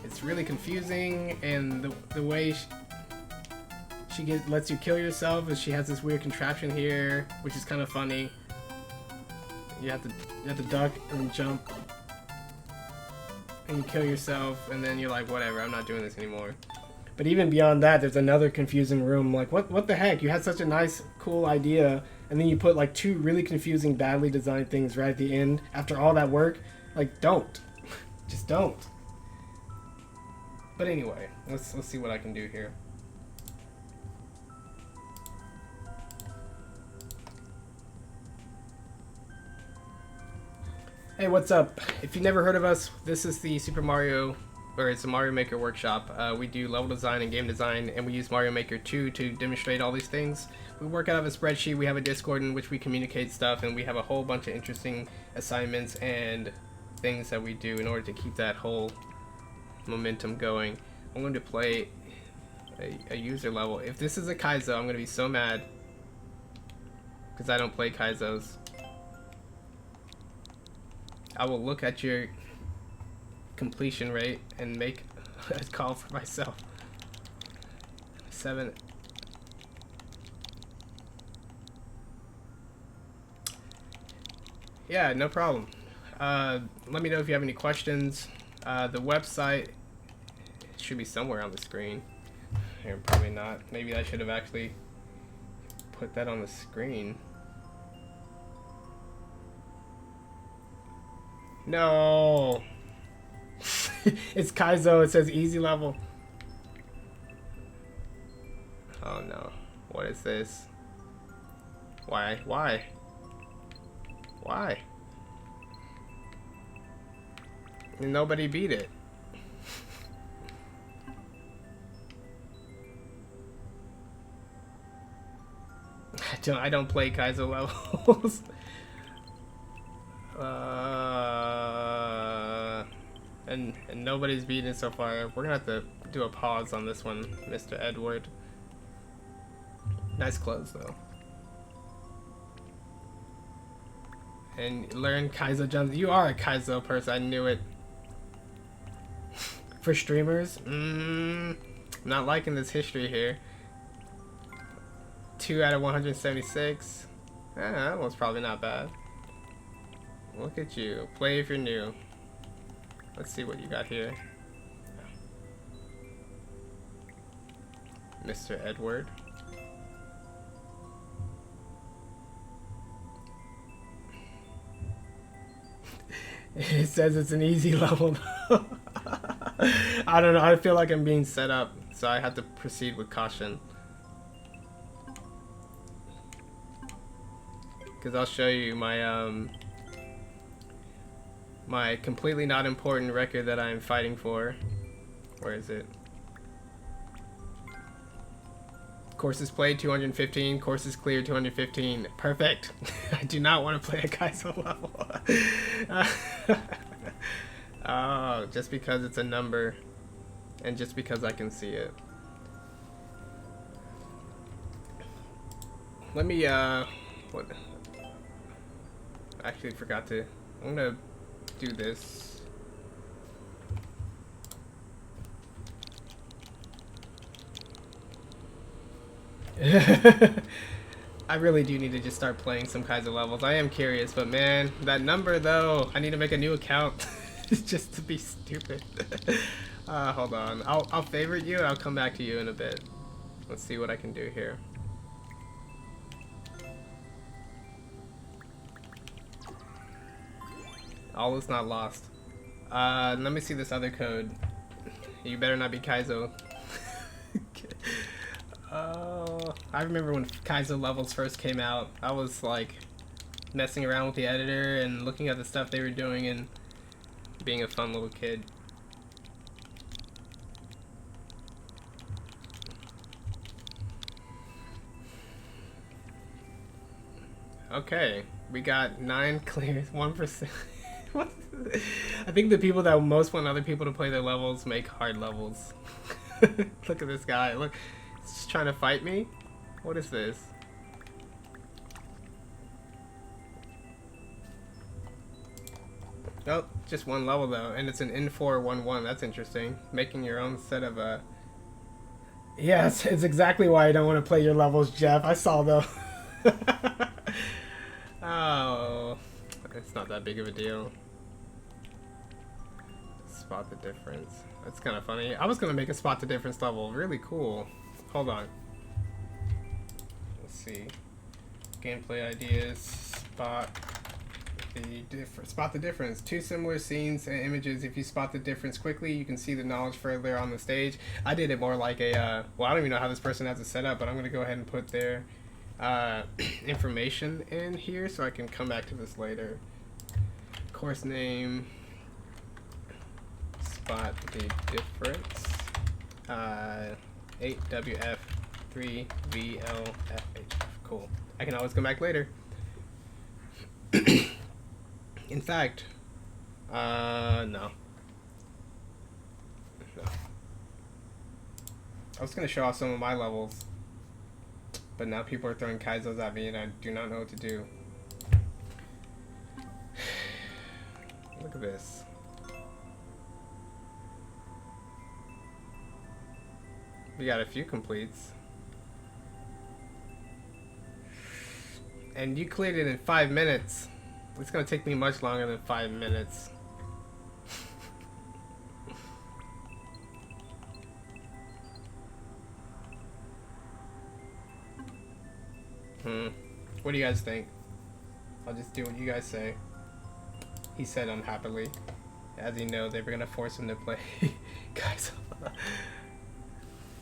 It's really confusing, and the way she lets you kill yourself is she has this weird contraption here, which is kind of funny. You have to duck and jump, and you kill yourself, and then you're like, whatever, I'm not doing this anymore. But even beyond that, there's another confusing room. Like, what the heck? You had such a nice, cool idea, and then you put like 2 really confusing, badly designed things right at the end after all that work. Like, don't. Just don't. But anyway, let's see what I can do here. Hey, what's up? If you've never heard of us, this is the Super Mario, or it's a Mario Maker workshop. We do level design and game design, and we use Mario Maker 2 to demonstrate all these things. We work out of a spreadsheet, we have a Discord in which we communicate stuff, and we have a whole bunch of interesting assignments and things that we do in order to keep that whole momentum going. I'm going to play a user level. If this is a Kaizo, I'm going to be so mad, because I don't play Kaizos. I will look at your completion rate and make a call for myself. 7. Yeah, no problem. Let me know if you have any questions. The website should be somewhere on the screen. Here, probably not. Maybe I should have actually put that on the screen. No. It's Kaizo. It says easy level. Oh no. What is this? Why? Why? Why? Nobody beat it. I don't play Kaizo levels. And nobody's beaten it so far. We're gonna have to do a pause on this one, Mr. Edward. Nice clothes though. And learn Kaizo jumps. You are a Kaizo person, I knew it. For streamers, I'm not liking this history here. 2 out of 176. That one's probably not bad. Look at you. Play if you're new. Let's see what you got here. Mr. Edward. It says it's an easy level. I don't know. I feel like I'm being set up, so I have to proceed with caution. Because I'll show you my my completely not important record that I'm fighting for. Where is it? Courses played 215, courses cleared 215. Perfect. I do not want to play a Kaizo level. Oh, just because it's a number and just because I can see it. Let me what? I actually forgot to. I'm gonna do this. I really do need to just start playing some Kaizo levels. I am curious, but man, that number though, I need to make a new account just to be stupid. Hold on. I'll favorite you and I'll come back to you in a bit. Let's see what I can do here. All is not lost. Let me see this other code. You better not be Kaizo. I remember when Kaizo levels first came out, I was like messing around with the editor and looking at the stuff they were doing and being a fun little kid. Okay, we got 9 clears, 1%. What? I think the people that most want other people to play their levels make hard levels. Look at this guy. Look, he's just trying to fight me. What is this? Oh, just one level though, and it's an N411. That's interesting. Making your own set of Yes, it's exactly why I don't want to play your levels, Jeff. I saw though. Oh, it's not that big of a deal. Spot the difference. That's kind of funny. I was gonna make a spot the difference level. Really cool. Hold on. Let's see. Gameplay ideas. Spot the difference. Two similar scenes and images. If you spot the difference quickly, you can see the knowledge further on the stage. I did it more like a well, I don't even know how this person has it set up, but I'm gonna go ahead and put their information in here so I can come back to this later. Course name. Spot the difference. 8WF3VLFHF. Cool. I can always come back later. In fact, no. I was gonna show off some of my levels, but now people are throwing Kaizos at me and I do not know what to do. Look at this. We got a few completes. And you cleared it in 5 minutes. It's gonna take me much longer than 5 minutes. What do you guys think? I'll just do what you guys say. He said unhappily. As you know, they were gonna force him to play. Guys.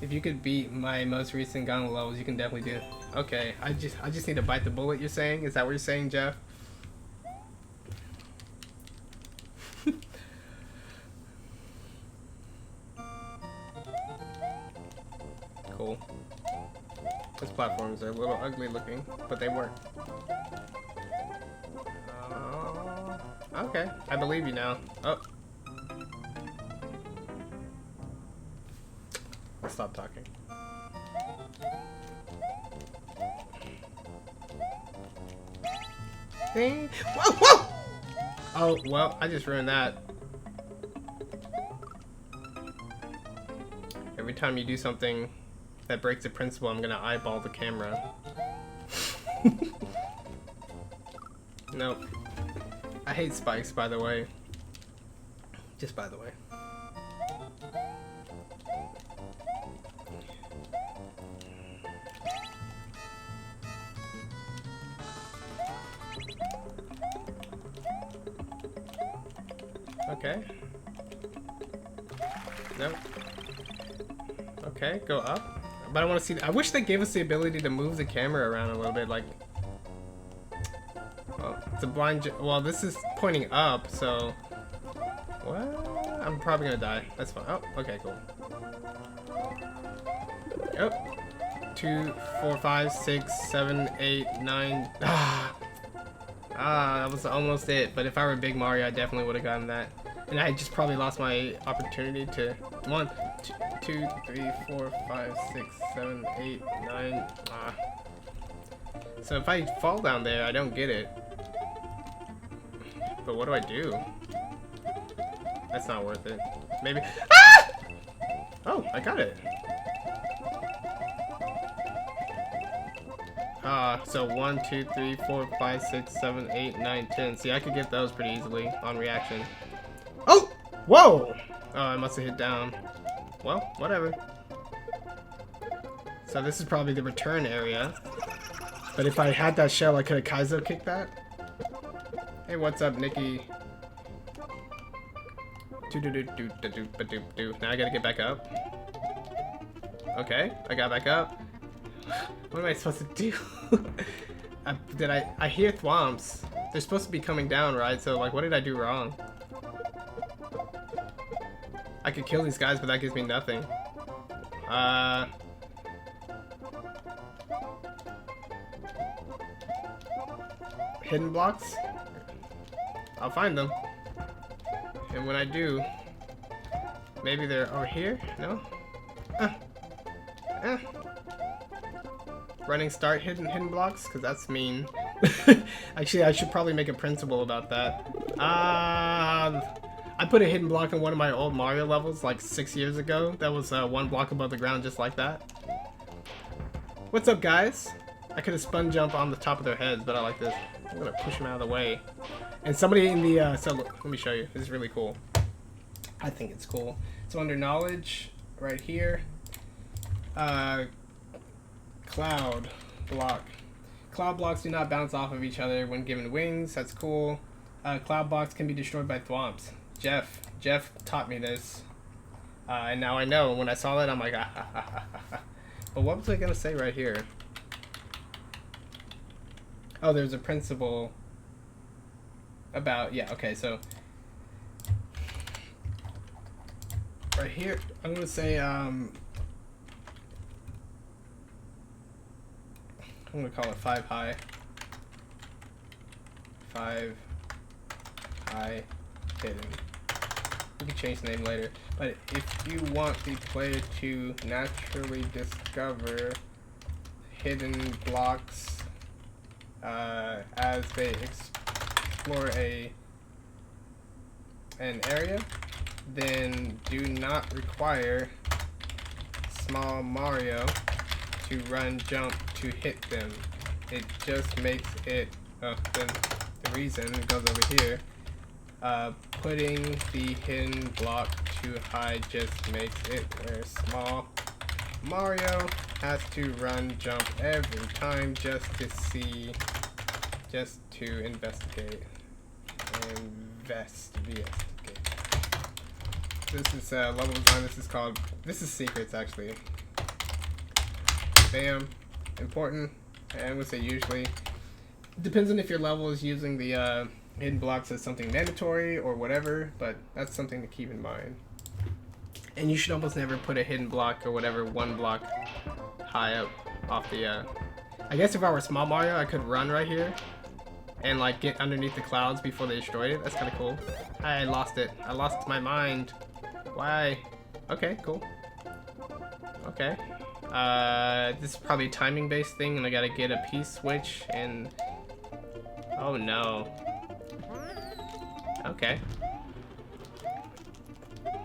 If you could beat my most recent Gauntlet levels, you can definitely do it. Okay, I just need to bite the bullet, you're saying? Is that what you're saying, Jeff? Cool. Those platforms are a little ugly looking, but they work. Okay, I believe you now. Oh. I'll stop talking. Ding. Whoa, whoa! Oh, well, I just ruined that. Every time you do something that breaks the principle, I'm gonna eyeball the camera. Nope. I hate spikes, by the way. Just by the way. Okay. Nope. Okay, go up. But I want to see. I wish they gave us the ability to move the camera around a little bit, like. Well, it's a blind. Well, this is pointing up, so. What? I'm probably gonna die. That's fine. Oh, okay, cool. Oh. 2, 4, 5, 6, 7, 8, 9. That was almost it. But if I were Big Mario, I definitely would have gotten that. And I just probably lost my opportunity to 1, 2, 3, 4, 5, 6, 7, 8, 9. So if I fall down there, I don't get it. But what do I do? That's not worth it. Maybe. Ah! Oh, I got it. So 1, 2, 3, 4, 5, 6, 7, 8, 9, 10. See, I could get those pretty easily on reaction. Oh! Whoa! Oh, I must have hit down. Well, whatever. So this is probably the return area. But if I had that shell, I could have Kaizo kicked that. Hey, what's up, Nikki? Now I gotta get back up. Okay, I got back up. What am I supposed to do? I hear thwomps. They're supposed to be coming down, right? So, like, what did I do wrong? I could kill these guys, but that gives me nothing. Hidden blocks? I'll find them. And when I do, maybe they're over here? No? Running start hidden blocks, because that's mean. Actually, I should probably make a principle about that. I put a hidden block in one of my old Mario levels like 6 years ago. That was one block above the ground, just like that. What's up, guys? I could have spun jump on the top of their heads, but I like this. I'm gonna push them out of the way. And somebody in the so look, let me show you. This is really cool. I think it's cool. So under knowledge, right here, cloud block. Cloud blocks do not bounce off of each other when given wings. That's cool. Cloud blocks can be destroyed by thwomps. Jeff taught me this, and now I know. When I saw that, I'm like, ah, ha, ha, ha, ha. But what was I gonna say right here? Oh, there's a principle about, yeah, okay, so right here, I'm gonna say, I'm gonna call it 5 high. 5 high hidden. We can change the name later. But if you want the player to naturally discover hidden blocks as they explore an area, then do not require small Mario to run jump to hit them. It just makes it then the reason it goes over here. Putting the hidden block too high just makes it where small Mario has to run jump every time just to investigate. This is level design. This is secrets actually. Bam. Important. And I would say usually. Depends on if your level is using the hidden blocks as something mandatory or whatever, but that's something to keep in mind. And you should almost never put a hidden block or whatever 1 block high up off the I guess if I were small Mario, I could run right here and like get underneath the clouds before they destroyed it. That's kind of cool. I lost it. I lost my mind. Why? Okay, cool. Okay. This is probably a timing based thing, and I gotta get a P-switch and oh no. Okay.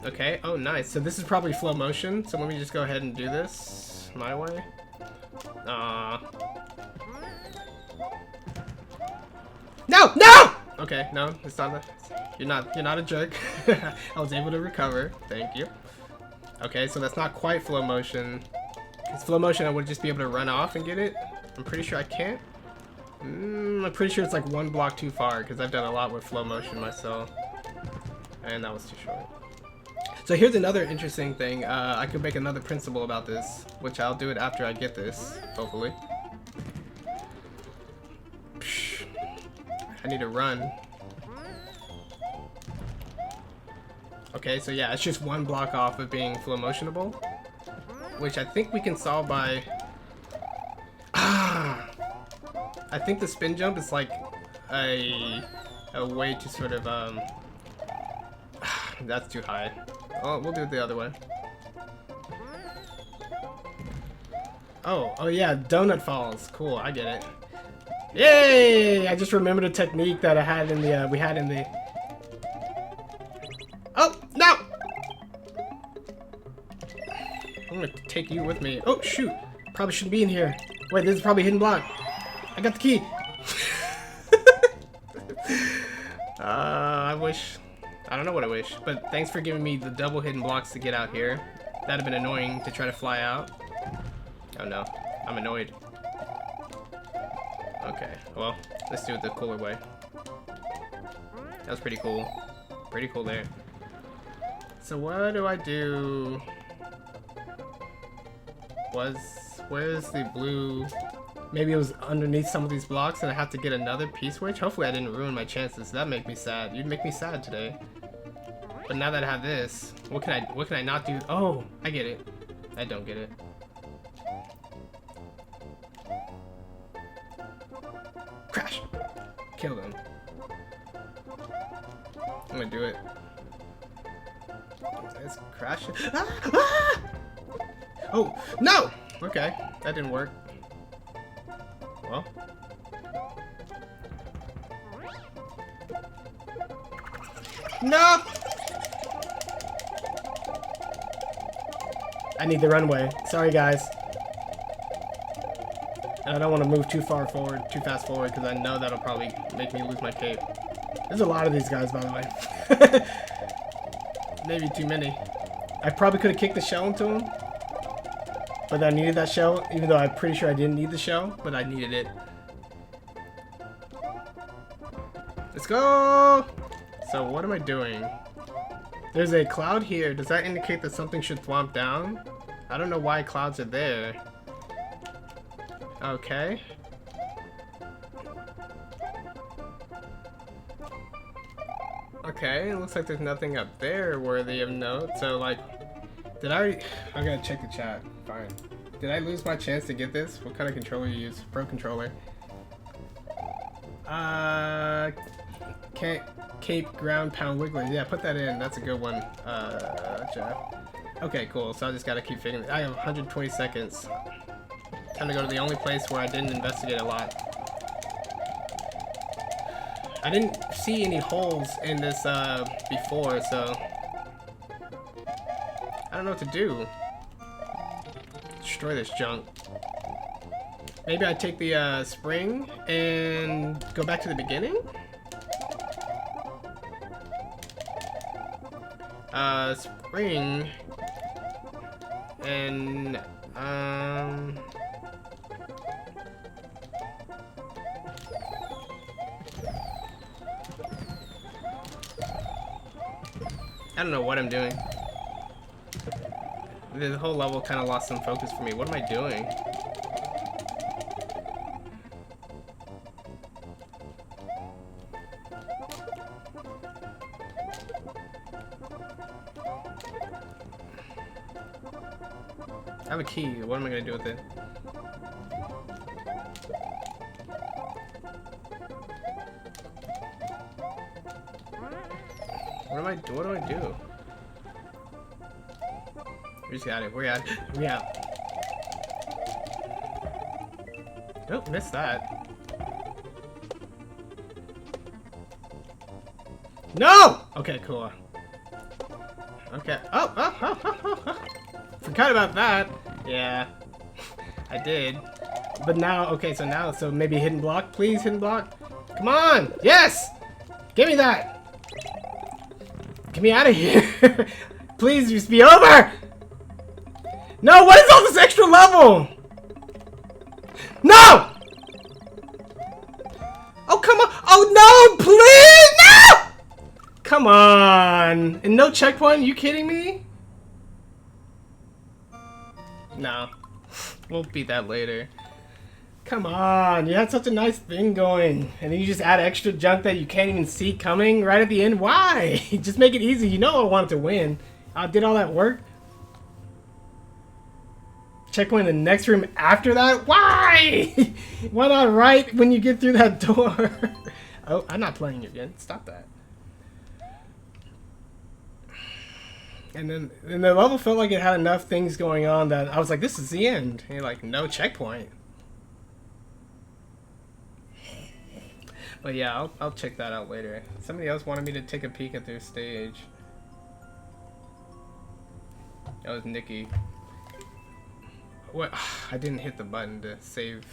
Okay, oh nice. So this is probably flow motion, so let me just go ahead and do this my way. No! No! Okay, no, it's not a, you're not a jerk. I was able to recover. Thank you. Okay, so that's not quite flow motion. It's flow motion, I would just be able to run off and get it. I'm pretty sure I can't. I'm pretty sure it's like 1 block too far because I've done a lot with flow motion myself. And that was too short. So here's another interesting thing. I could make another principle about this, which I'll do it after I get this, hopefully. I need to run. Okay, so yeah, it's just 1 block off of being flow motionable, which I think we can solve by... I think the spin jump is like a way to sort of that's too high. Oh, we'll do it the other way. Oh yeah, donut falls. Cool, I get it. Yay! I just remembered a technique that I had in the we had in the. Oh no! I'm gonna take you with me. Oh shoot! Probably shouldn't be in here. Wait, this is probably a hidden block. I got the key. I wish. I don't know what I wish, but thanks for giving me the double hidden blocks to get out here. That'd have been annoying to try to fly out. Oh no, I'm annoyed. Okay, well, let's do it the cooler way. That was pretty cool. Pretty cool there. So what do I do? Where's the blue? Maybe it was underneath some of these blocks and I have to get another P-switch? Hopefully I didn't ruin my chances. That'd make me sad. You'd make me sad today. But now that I have this, what can I not do? Oh, I get it. I don't get it. Crash! Kill them. I'm gonna do it. Let's crash it. Ah! Ah! Oh, no! Okay, that didn't work. Well, No! I need the runway. Sorry, guys. And I don't want to move too far forward, too fast forward, because I know that'll probably make me lose my cape. There's a lot of these guys, by the way. Maybe too many. I probably could have kicked the shell into him, but I needed that shell, even though I'm pretty sure I didn't need the shell, but I needed it. Let's go! So what am I doing? There's a cloud here. Does that indicate that something should thwomp down? I don't know why clouds are there. Okay. Okay, it looks like there's nothing up there worthy of note. So, like, did I already... I'm gonna check the chat. Fine. Did I lose my chance to get this? What kind of controller you use? Pro controller. Cape ground pound wiggler. Yeah, put that in. That's a good one, Jeff. Okay, cool. So I just gotta keep figuring. I have 120 seconds. Time to go to the only place where I didn't investigate a lot. I didn't see any holes in this before, so I don't know what to do. Destroy this junk. Maybe I take the spring and go back to the beginning? Spring and I don't know what I'm doing. The whole level kind of lost some focus for me. What am I doing? I have a key. What am I going to do with it? What do I do? We just got it. We're out. We out. Nope, missed that. No! Okay, cool. Okay. Oh. Forgot about that. Yeah. I did. But now, okay, so maybe hidden block, please, hidden block. Come on! Yes! Give me that! Get me out of here! Please, just be over! No, what is all this extra level? No! Oh, come on! Oh, no! Please! No! Come on! And no checkpoint? You kidding me? No. We'll beat that later. Come on, you had such a nice thing going, and then you just add extra junk that you can't even see coming right at the end. Why? Just make it easy. You know I wanted to win. I did all that work. Checkpoint in the next room after that? Why? Why not right when you get through that door? Oh, I'm not playing it again. Stop that. And then the level felt like it had enough things going on that I was like, this is the end. And you're like, no checkpoint. But yeah, I'll check that out later. Somebody else wanted me to take a peek at their stage. That was Nikki. What? I didn't hit the button to save.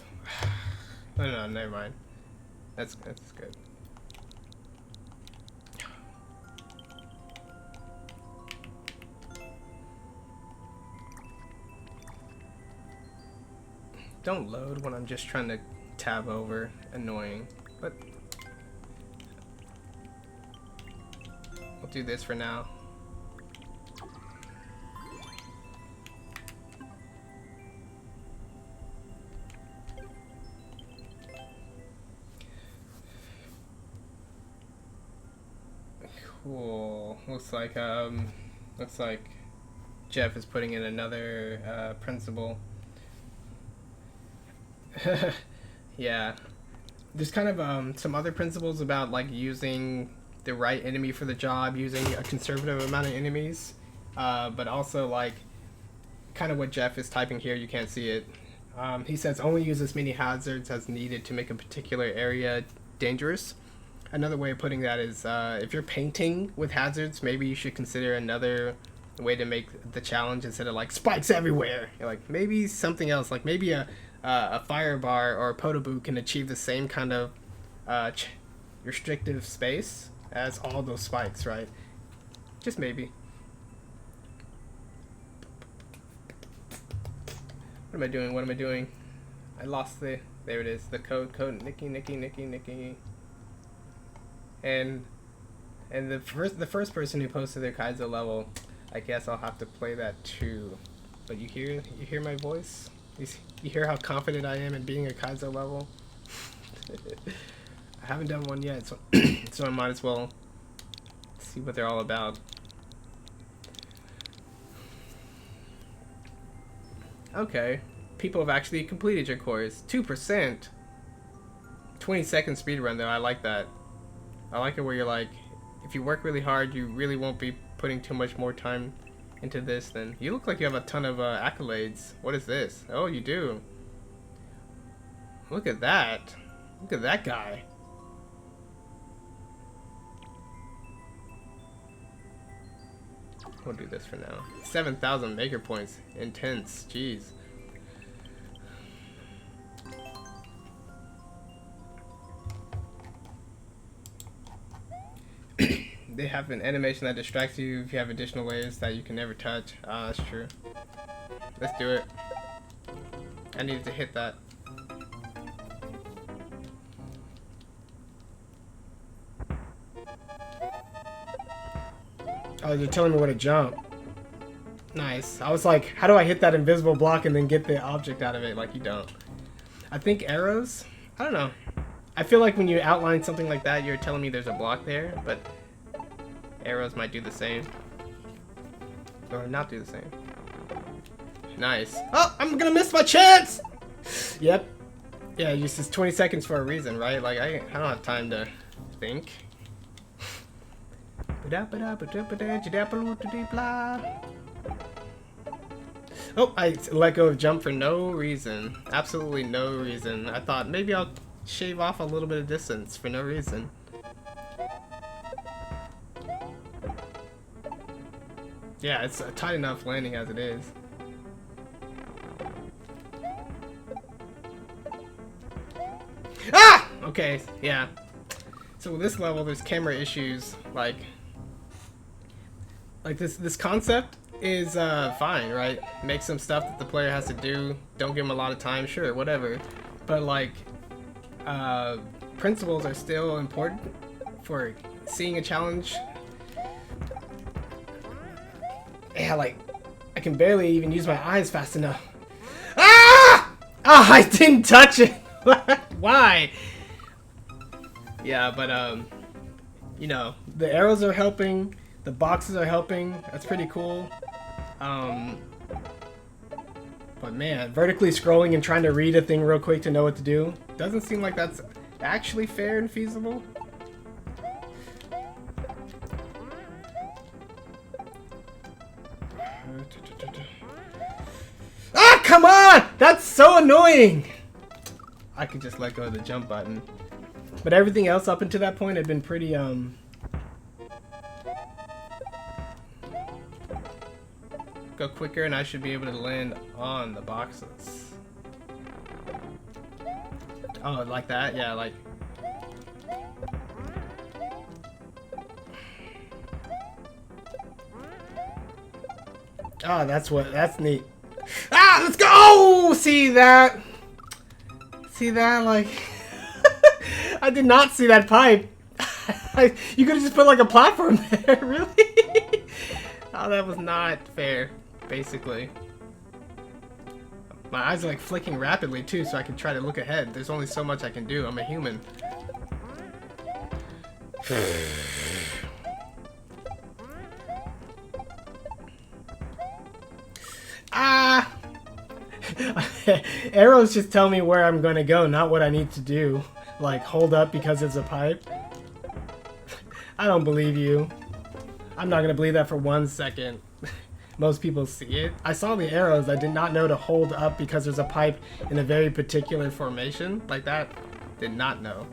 No, never mind. That's good. Don't load when I'm just trying to tab over. Annoying. But we'll do this for now. Cool. Looks like Jeff is putting in another principle. Yeah. There's kind of some other principles about like using the right enemy for the job, using a conservative amount of enemies, but also like kind of what Jeff is typing here. You can't see it. He says only use as many hazards as needed to make a particular area dangerous. Another way of putting that is if you're painting with hazards, maybe you should consider another way to make the challenge instead of like spikes everywhere. You're like maybe something else, like maybe a fire bar or a potoboo can achieve the same kind of restrictive space as all those spikes, right? Just maybe. What am I doing? What am I doing? I lost the... There it is. The code. Nikki. And the first person who posted their Kaizo level, I guess I'll have to play that too. But you hear my voice? You hear how confident I am in being a Kaizo level? I haven't done one yet, so so I might as well see what they're all about. Okay, people have actually completed your course. 2%. 20-second speedrun though, I like that. I like it where you're like, if you work really hard, you really won't be putting too much more time into this then. You look like you have a ton of accolades. What is this? Oh, you do. Look at that. Look at that guy. We'll do this for now. 7,000 maker points. Intense. Jeez. They have an animation that distracts you if you have additional layers that you can never touch. Ah, that's true. Let's do it. I needed to hit that. Oh, you're telling me where to jump. Nice. I was like, how do I hit that invisible block and then get the object out of it? Like, you don't. I think arrows? I don't know. I feel like when you outline something like that, you're telling me there's a block there, but arrows might do the same. Or not do the same. Nice. Oh, I'm gonna miss my chance! Yep. Yeah, you use 20 seconds for a reason, right? Like, I don't have time to think. Oh, I let go of jump for no reason. Absolutely no reason. I thought maybe I'll shave off a little bit of distance for no reason. Yeah, it's a tight enough landing as it is. Ah! Okay, yeah. So with this level, there's camera issues. Like this concept is fine, right? Make some stuff that the player has to do. Don't give them a lot of time, sure, whatever. But like, principles are still important for seeing a challenge. Yeah, like, I can barely even use my eyes fast enough. Ah! Ah, I didn't touch it! Why? Yeah, but, you know, the arrows are helping, the boxes are helping, that's pretty cool. But man, vertically scrolling and trying to read a thing real quick to know what to do, doesn't seem like that's actually fair and feasible. Ah, come on! That's so annoying! I could just let go of the jump button. But everything else up until that point had been pretty, go quicker and I should be able to land on the boxes. Oh, like that? Yeah, like... Oh, that's neat. Ah, let's go! Oh, see that? See that? Like, I did not see that pipe. You could have just put like a platform there, really? Oh, that was not fair, basically. My eyes are like flicking rapidly too, so I can try to look ahead. There's only so much I can do. I'm a human. Ah! Arrows just tell me where I'm gonna go, not what I need to do. Like, hold up because it's a pipe. I don't believe you. I'm not gonna believe that for 1 second. Most people see it. I saw the arrows. I did not know to hold up because there's a pipe in a very particular formation. Like that. Did not know.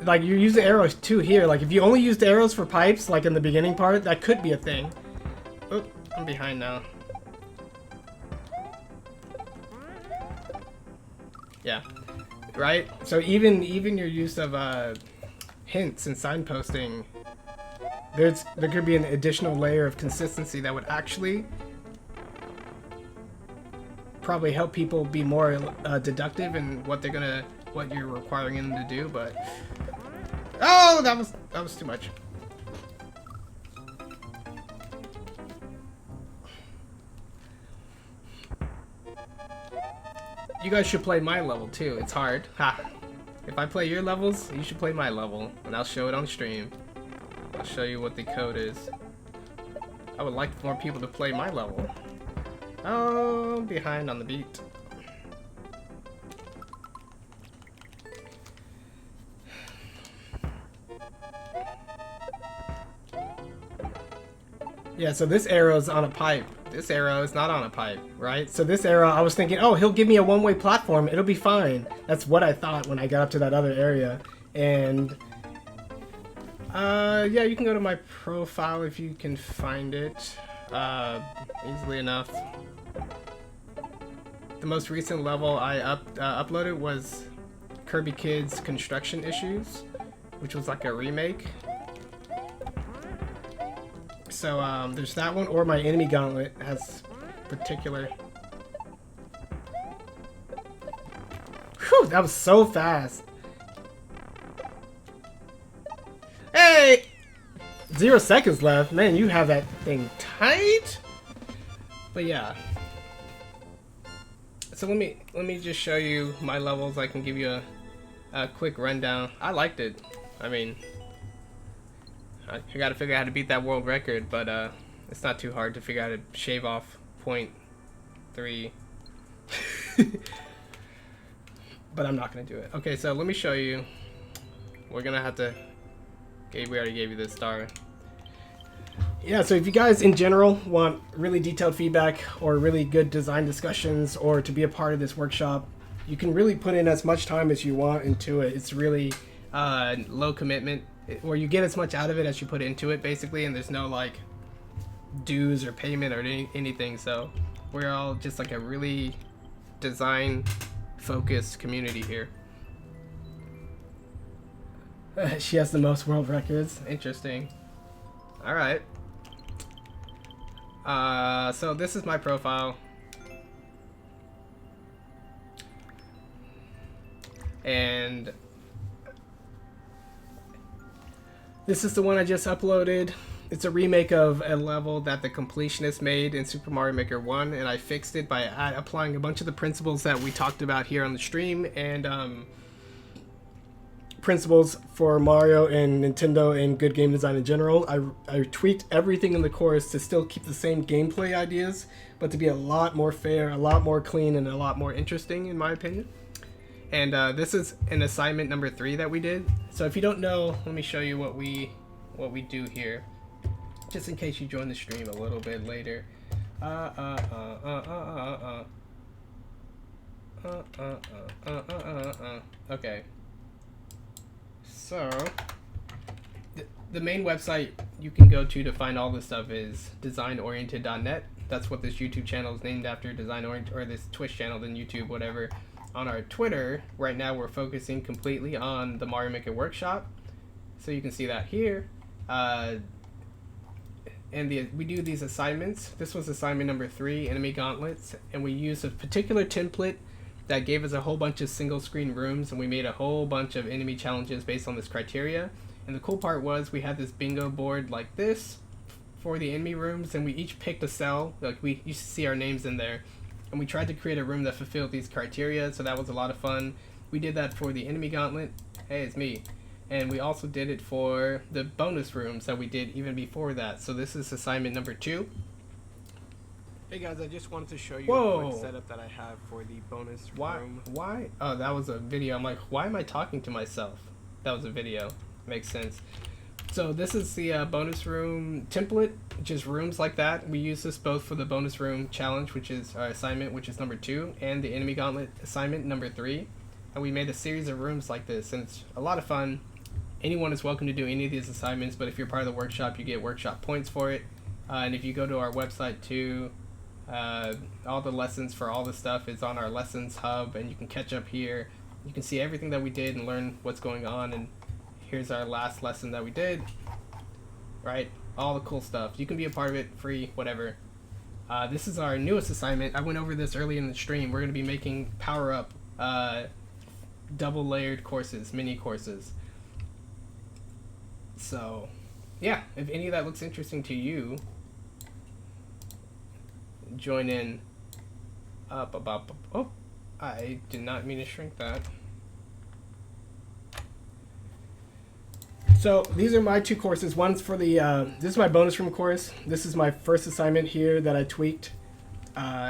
like you use the arrows too here. Like if you only use the arrows for pipes, like in the beginning part, that could be a thing. Oh, I'm behind now. Yeah, right. So even your use of hints and signposting, there could be an additional layer of consistency that would actually probably help people be more deductive in what you're requiring them to do. But oh, that was too much. You guys should play my level too. It's hard. Ha. If I play your levels, you should play my level, and I'll show it on stream. I'll show you what the code is. I would like more people to play my level. Oh, I'm behind on the beat. Yeah, so this arrow's on a pipe. This arrow is not on a pipe, right? So this arrow, I was thinking, oh, he'll give me a one-way platform. It'll be fine. That's what I thought when I got up to that other area. And yeah, you can go to my profile if you can find it easily enough. The most recent level I uploaded was Kirby Kids Construction Issues, which was like a remake. So there's that one, or my enemy gauntlet has particular. Whew, that was so fast. Hey! 0 seconds left. Man, you have that thing tight. But yeah. So let me just show you my levels. I can give you a quick rundown. I liked it. I mean, I gotta figure out how to beat that world record, but it's not too hard to figure out how to shave off 0.3. But I'm not gonna do it. Okay, so let me show you. We're gonna have to. Okay, we already gave you the star. Yeah, so if you guys in general want really detailed feedback or really good design discussions or to be a part of this workshop, you can really put in as much time as you want into it. It's really low commitment, where you get as much out of it as you put into it, basically, and there's no like dues or payment or anything. So we're all just like a really design focused community here. She has the most world records. Interesting. All right. So this is my profile. And this is the one I just uploaded. It's a remake of a level that the completionist made in Super Mario Maker 1, and I fixed it by applying a bunch of the principles that we talked about here on the stream, and principles for Mario and Nintendo and good game design in general. I tweaked everything in the course to still keep the same gameplay ideas, but to be a lot more fair, a lot more clean, and a lot more interesting, in my opinion. And this is an assignment number 3 that we did. So if you don't know, let me show you what we do here, just in case you join the stream a little bit later. Okay. So the main website you can go to find all this stuff is designoriented.net. That's what this YouTube channel is named after, or this Twitch channel, then YouTube, whatever. On our Twitter, right now we're focusing completely on the Mario Maker Workshop. So you can see that here. We do these assignments. This was assignment number 3, enemy gauntlets, and we used a particular template that gave us a whole bunch of single screen rooms, and we made a whole bunch of enemy challenges based on this criteria. And the cool part was we had this bingo board like this for the enemy rooms, and we each picked a cell. Like, we used to see our names in there, and we tried to create a room that fulfilled these criteria, so that was a lot of fun. We did that for the enemy gauntlet. Hey, it's me. And we also did it for the bonus rooms that we did even before that. So this is assignment number 2. Hey guys, I just wanted to show you Whoa. a quick setup that I have for the bonus room. Why? Oh, that was a video. I'm like, why am I talking to myself? That was a video. Makes sense. So this is the bonus room template, just rooms like that. We use this both for the bonus room challenge, which is our assignment, which is number 2, and the enemy gauntlet assignment number 3. And we made a series of rooms like this, and it's a lot of fun. Anyone is welcome to do any of these assignments, but if you're part of the workshop, you get workshop points for it. And if you go to our website too, all the lessons for all the stuff is on our lessons hub, and you can catch up here. You can see everything that we did and learn what's going on, and here's our last lesson that we did, right? All the cool stuff. You can be a part of it, free, whatever. This is our newest assignment. I went over this early in the stream. We're going to be making power-up double layered courses, mini courses. So yeah, if any of that looks interesting to you, join in. Oh, I did not mean to shrink that. So these are my two courses. One's for the, this is my bonus room course. This is my first assignment here that I tweaked.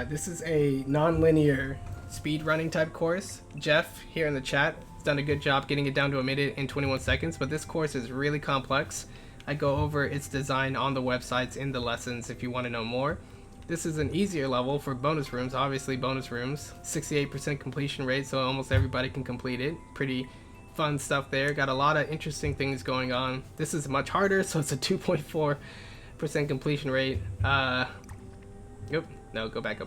This is a non-linear Speed running type course. Jeff here in the chat has done a good job getting it down to 1 minute and 21 seconds, but this course is really complex. I go over its design on the websites in the lessons if you want to know more. This is an easier level for bonus rooms. Obviously bonus rooms, 68% completion rate, so almost everybody can complete it. Pretty fun stuff there. Got a lot of interesting things going on. This is much harder, so it's a 2.4% completion rate. Yep. No, go back.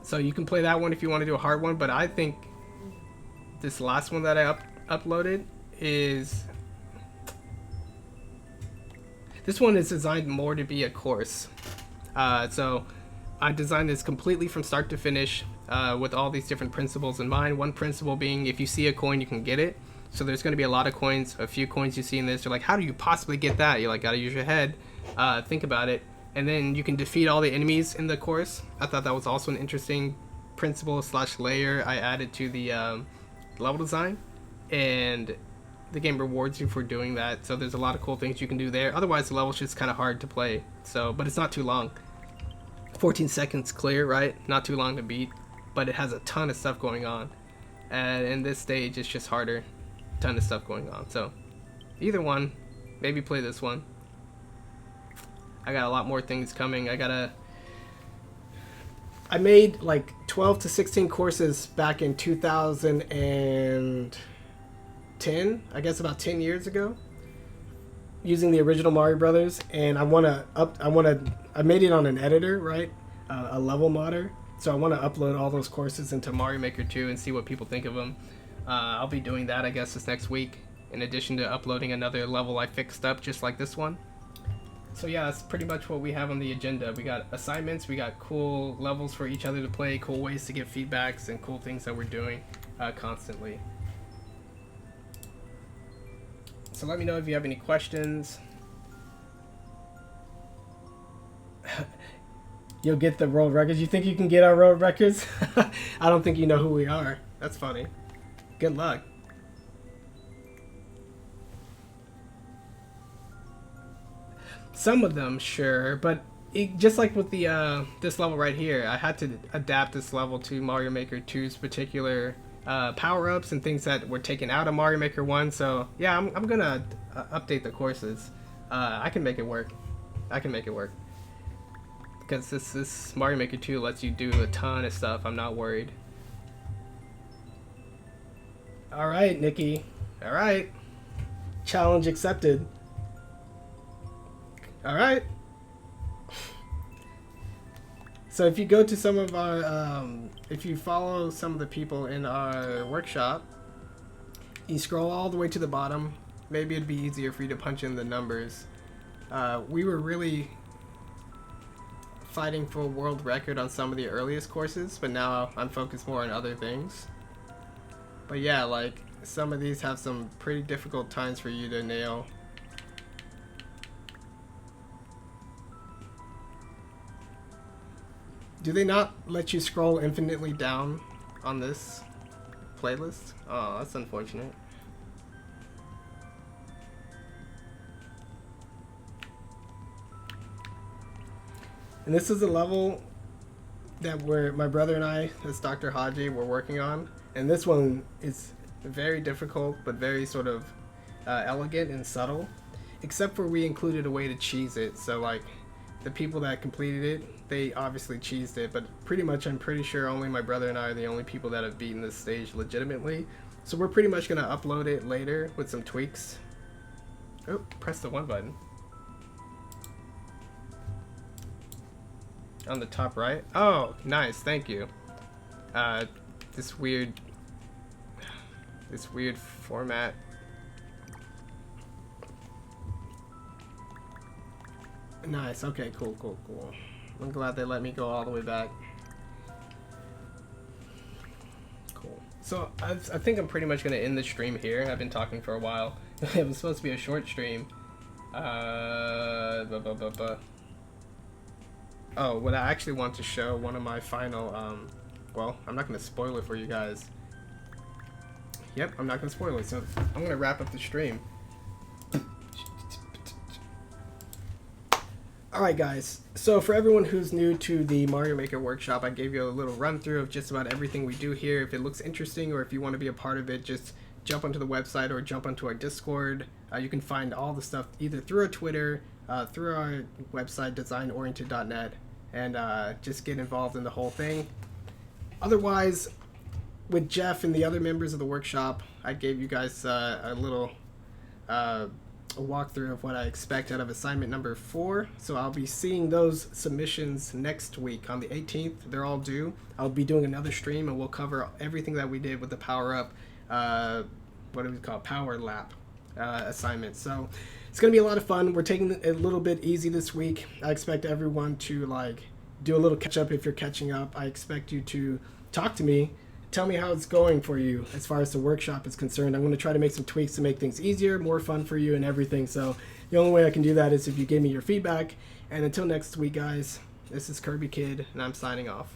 So you can play that one if you want to do a hard one, but I think this last one that I uploaded is... This one is designed more to be a course. So I designed this completely from start to finish with all these different principles in mind. One principle being, if you see a coin, you can get it. So there's going to be a lot of coins. A few coins you see in this, you're like, how do you possibly get that? You're like, gotta use your head. Think about it. And then you can defeat all the enemies in the course. I thought that was also an interesting principle / layer I added to the level design. And the game rewards you for doing that. So there's a lot of cool things you can do there. Otherwise, the level's just kind of hard to play. So, but it's not too long. 14 seconds clear, right? Not too long to beat. But it has a ton of stuff going on. And in this stage, it's just harder. Ton of stuff going on. So, either one. Maybe play this one. I got a lot more things coming. I made like 12 to 16 courses back in 2010, I guess about 10 years ago, using the original Mario Brothers, and I made it on an editor, right? A level modder. So I want to upload all those courses into Mario Maker 2 and see what people think of them. I'll be doing that, I guess, this next week, in addition to uploading another level I fixed up just like this one. So yeah, that's pretty much what we have on the agenda. We got assignments, we got cool levels for each other to play, cool ways to get feedbacks, and cool things that we're doing constantly. So let me know if you have any questions. You'll get the world records. You think you can get our world records? I don't think you know who we are. That's funny. Good luck. Some of them, sure, but just like with the this level right here, I had to adapt this level to Mario Maker 2's particular power-ups and things that were taken out of Mario Maker 1. So yeah, I'm gonna update the courses. I can make it work. Because this Mario Maker 2 lets you do a ton of stuff. I'm not worried. All right, Nikki. All right. Challenge accepted. All right. So if you go to some of our, if you follow some of the people in our workshop, you scroll all the way to the bottom. Maybe it'd be easier for you to punch in the numbers. We were really fighting for a world record on some of the earliest courses, but now I'm focused more on other things. But yeah, like some of these have some pretty difficult times for you to nail. Do they not let you scroll infinitely down on this playlist? Oh, that's unfortunate. And this is a level that my brother and I, as Dr. Haji, were working on. And this one is very difficult, but very sort of elegant and subtle. Except for we included a way to cheese it. So like the people that completed it, they obviously cheesed it. But pretty much I'm pretty sure only my brother and I are the only people that have beaten this stage legitimately. So we're pretty much going to upload it later with some tweaks. Oh, press the 1 button. On the top right. Oh, nice, thank you. This weird format. Nice, okay, cool. I'm glad they let me go all the way back. Cool. So I think I'm pretty much going to end the stream here. I've been talking for a while. It was supposed to be a short stream. Oh, what I actually want to show, one of my final, well, I'm not going to spoil it for you guys. Yep, I'm not going to spoil it, so I'm going to wrap up the stream. Alright guys, so for everyone who's new to the Mario Maker workshop, I gave you a little run through of just about everything we do here. If it looks interesting or if you want to be a part of it, just jump onto the website or jump onto our Discord. You can find all the stuff either through our Twitter, through our website designoriented.net, and just get involved in the whole thing. Otherwise, with Jeff and the other members of the workshop, I gave you guys a little a walkthrough of what I expect out of assignment number 4. So I'll be seeing those submissions next week on the 18th. They're all due. I'll be doing another stream and we'll cover everything that we did with the power up, what do we call it? Power lap assignment. So it's gonna be a lot of fun. We're taking it a little bit easy this week. I expect everyone to like do a little catch up if you're catching up. I expect you to talk to me. Tell me how it's going for you as far as the workshop is concerned. I'm going to try to make some tweaks to make things easier, more fun for you and everything. So the only way I can do that is if you give me your feedback. And until next week, guys, this is Kirby Kid, and I'm signing off.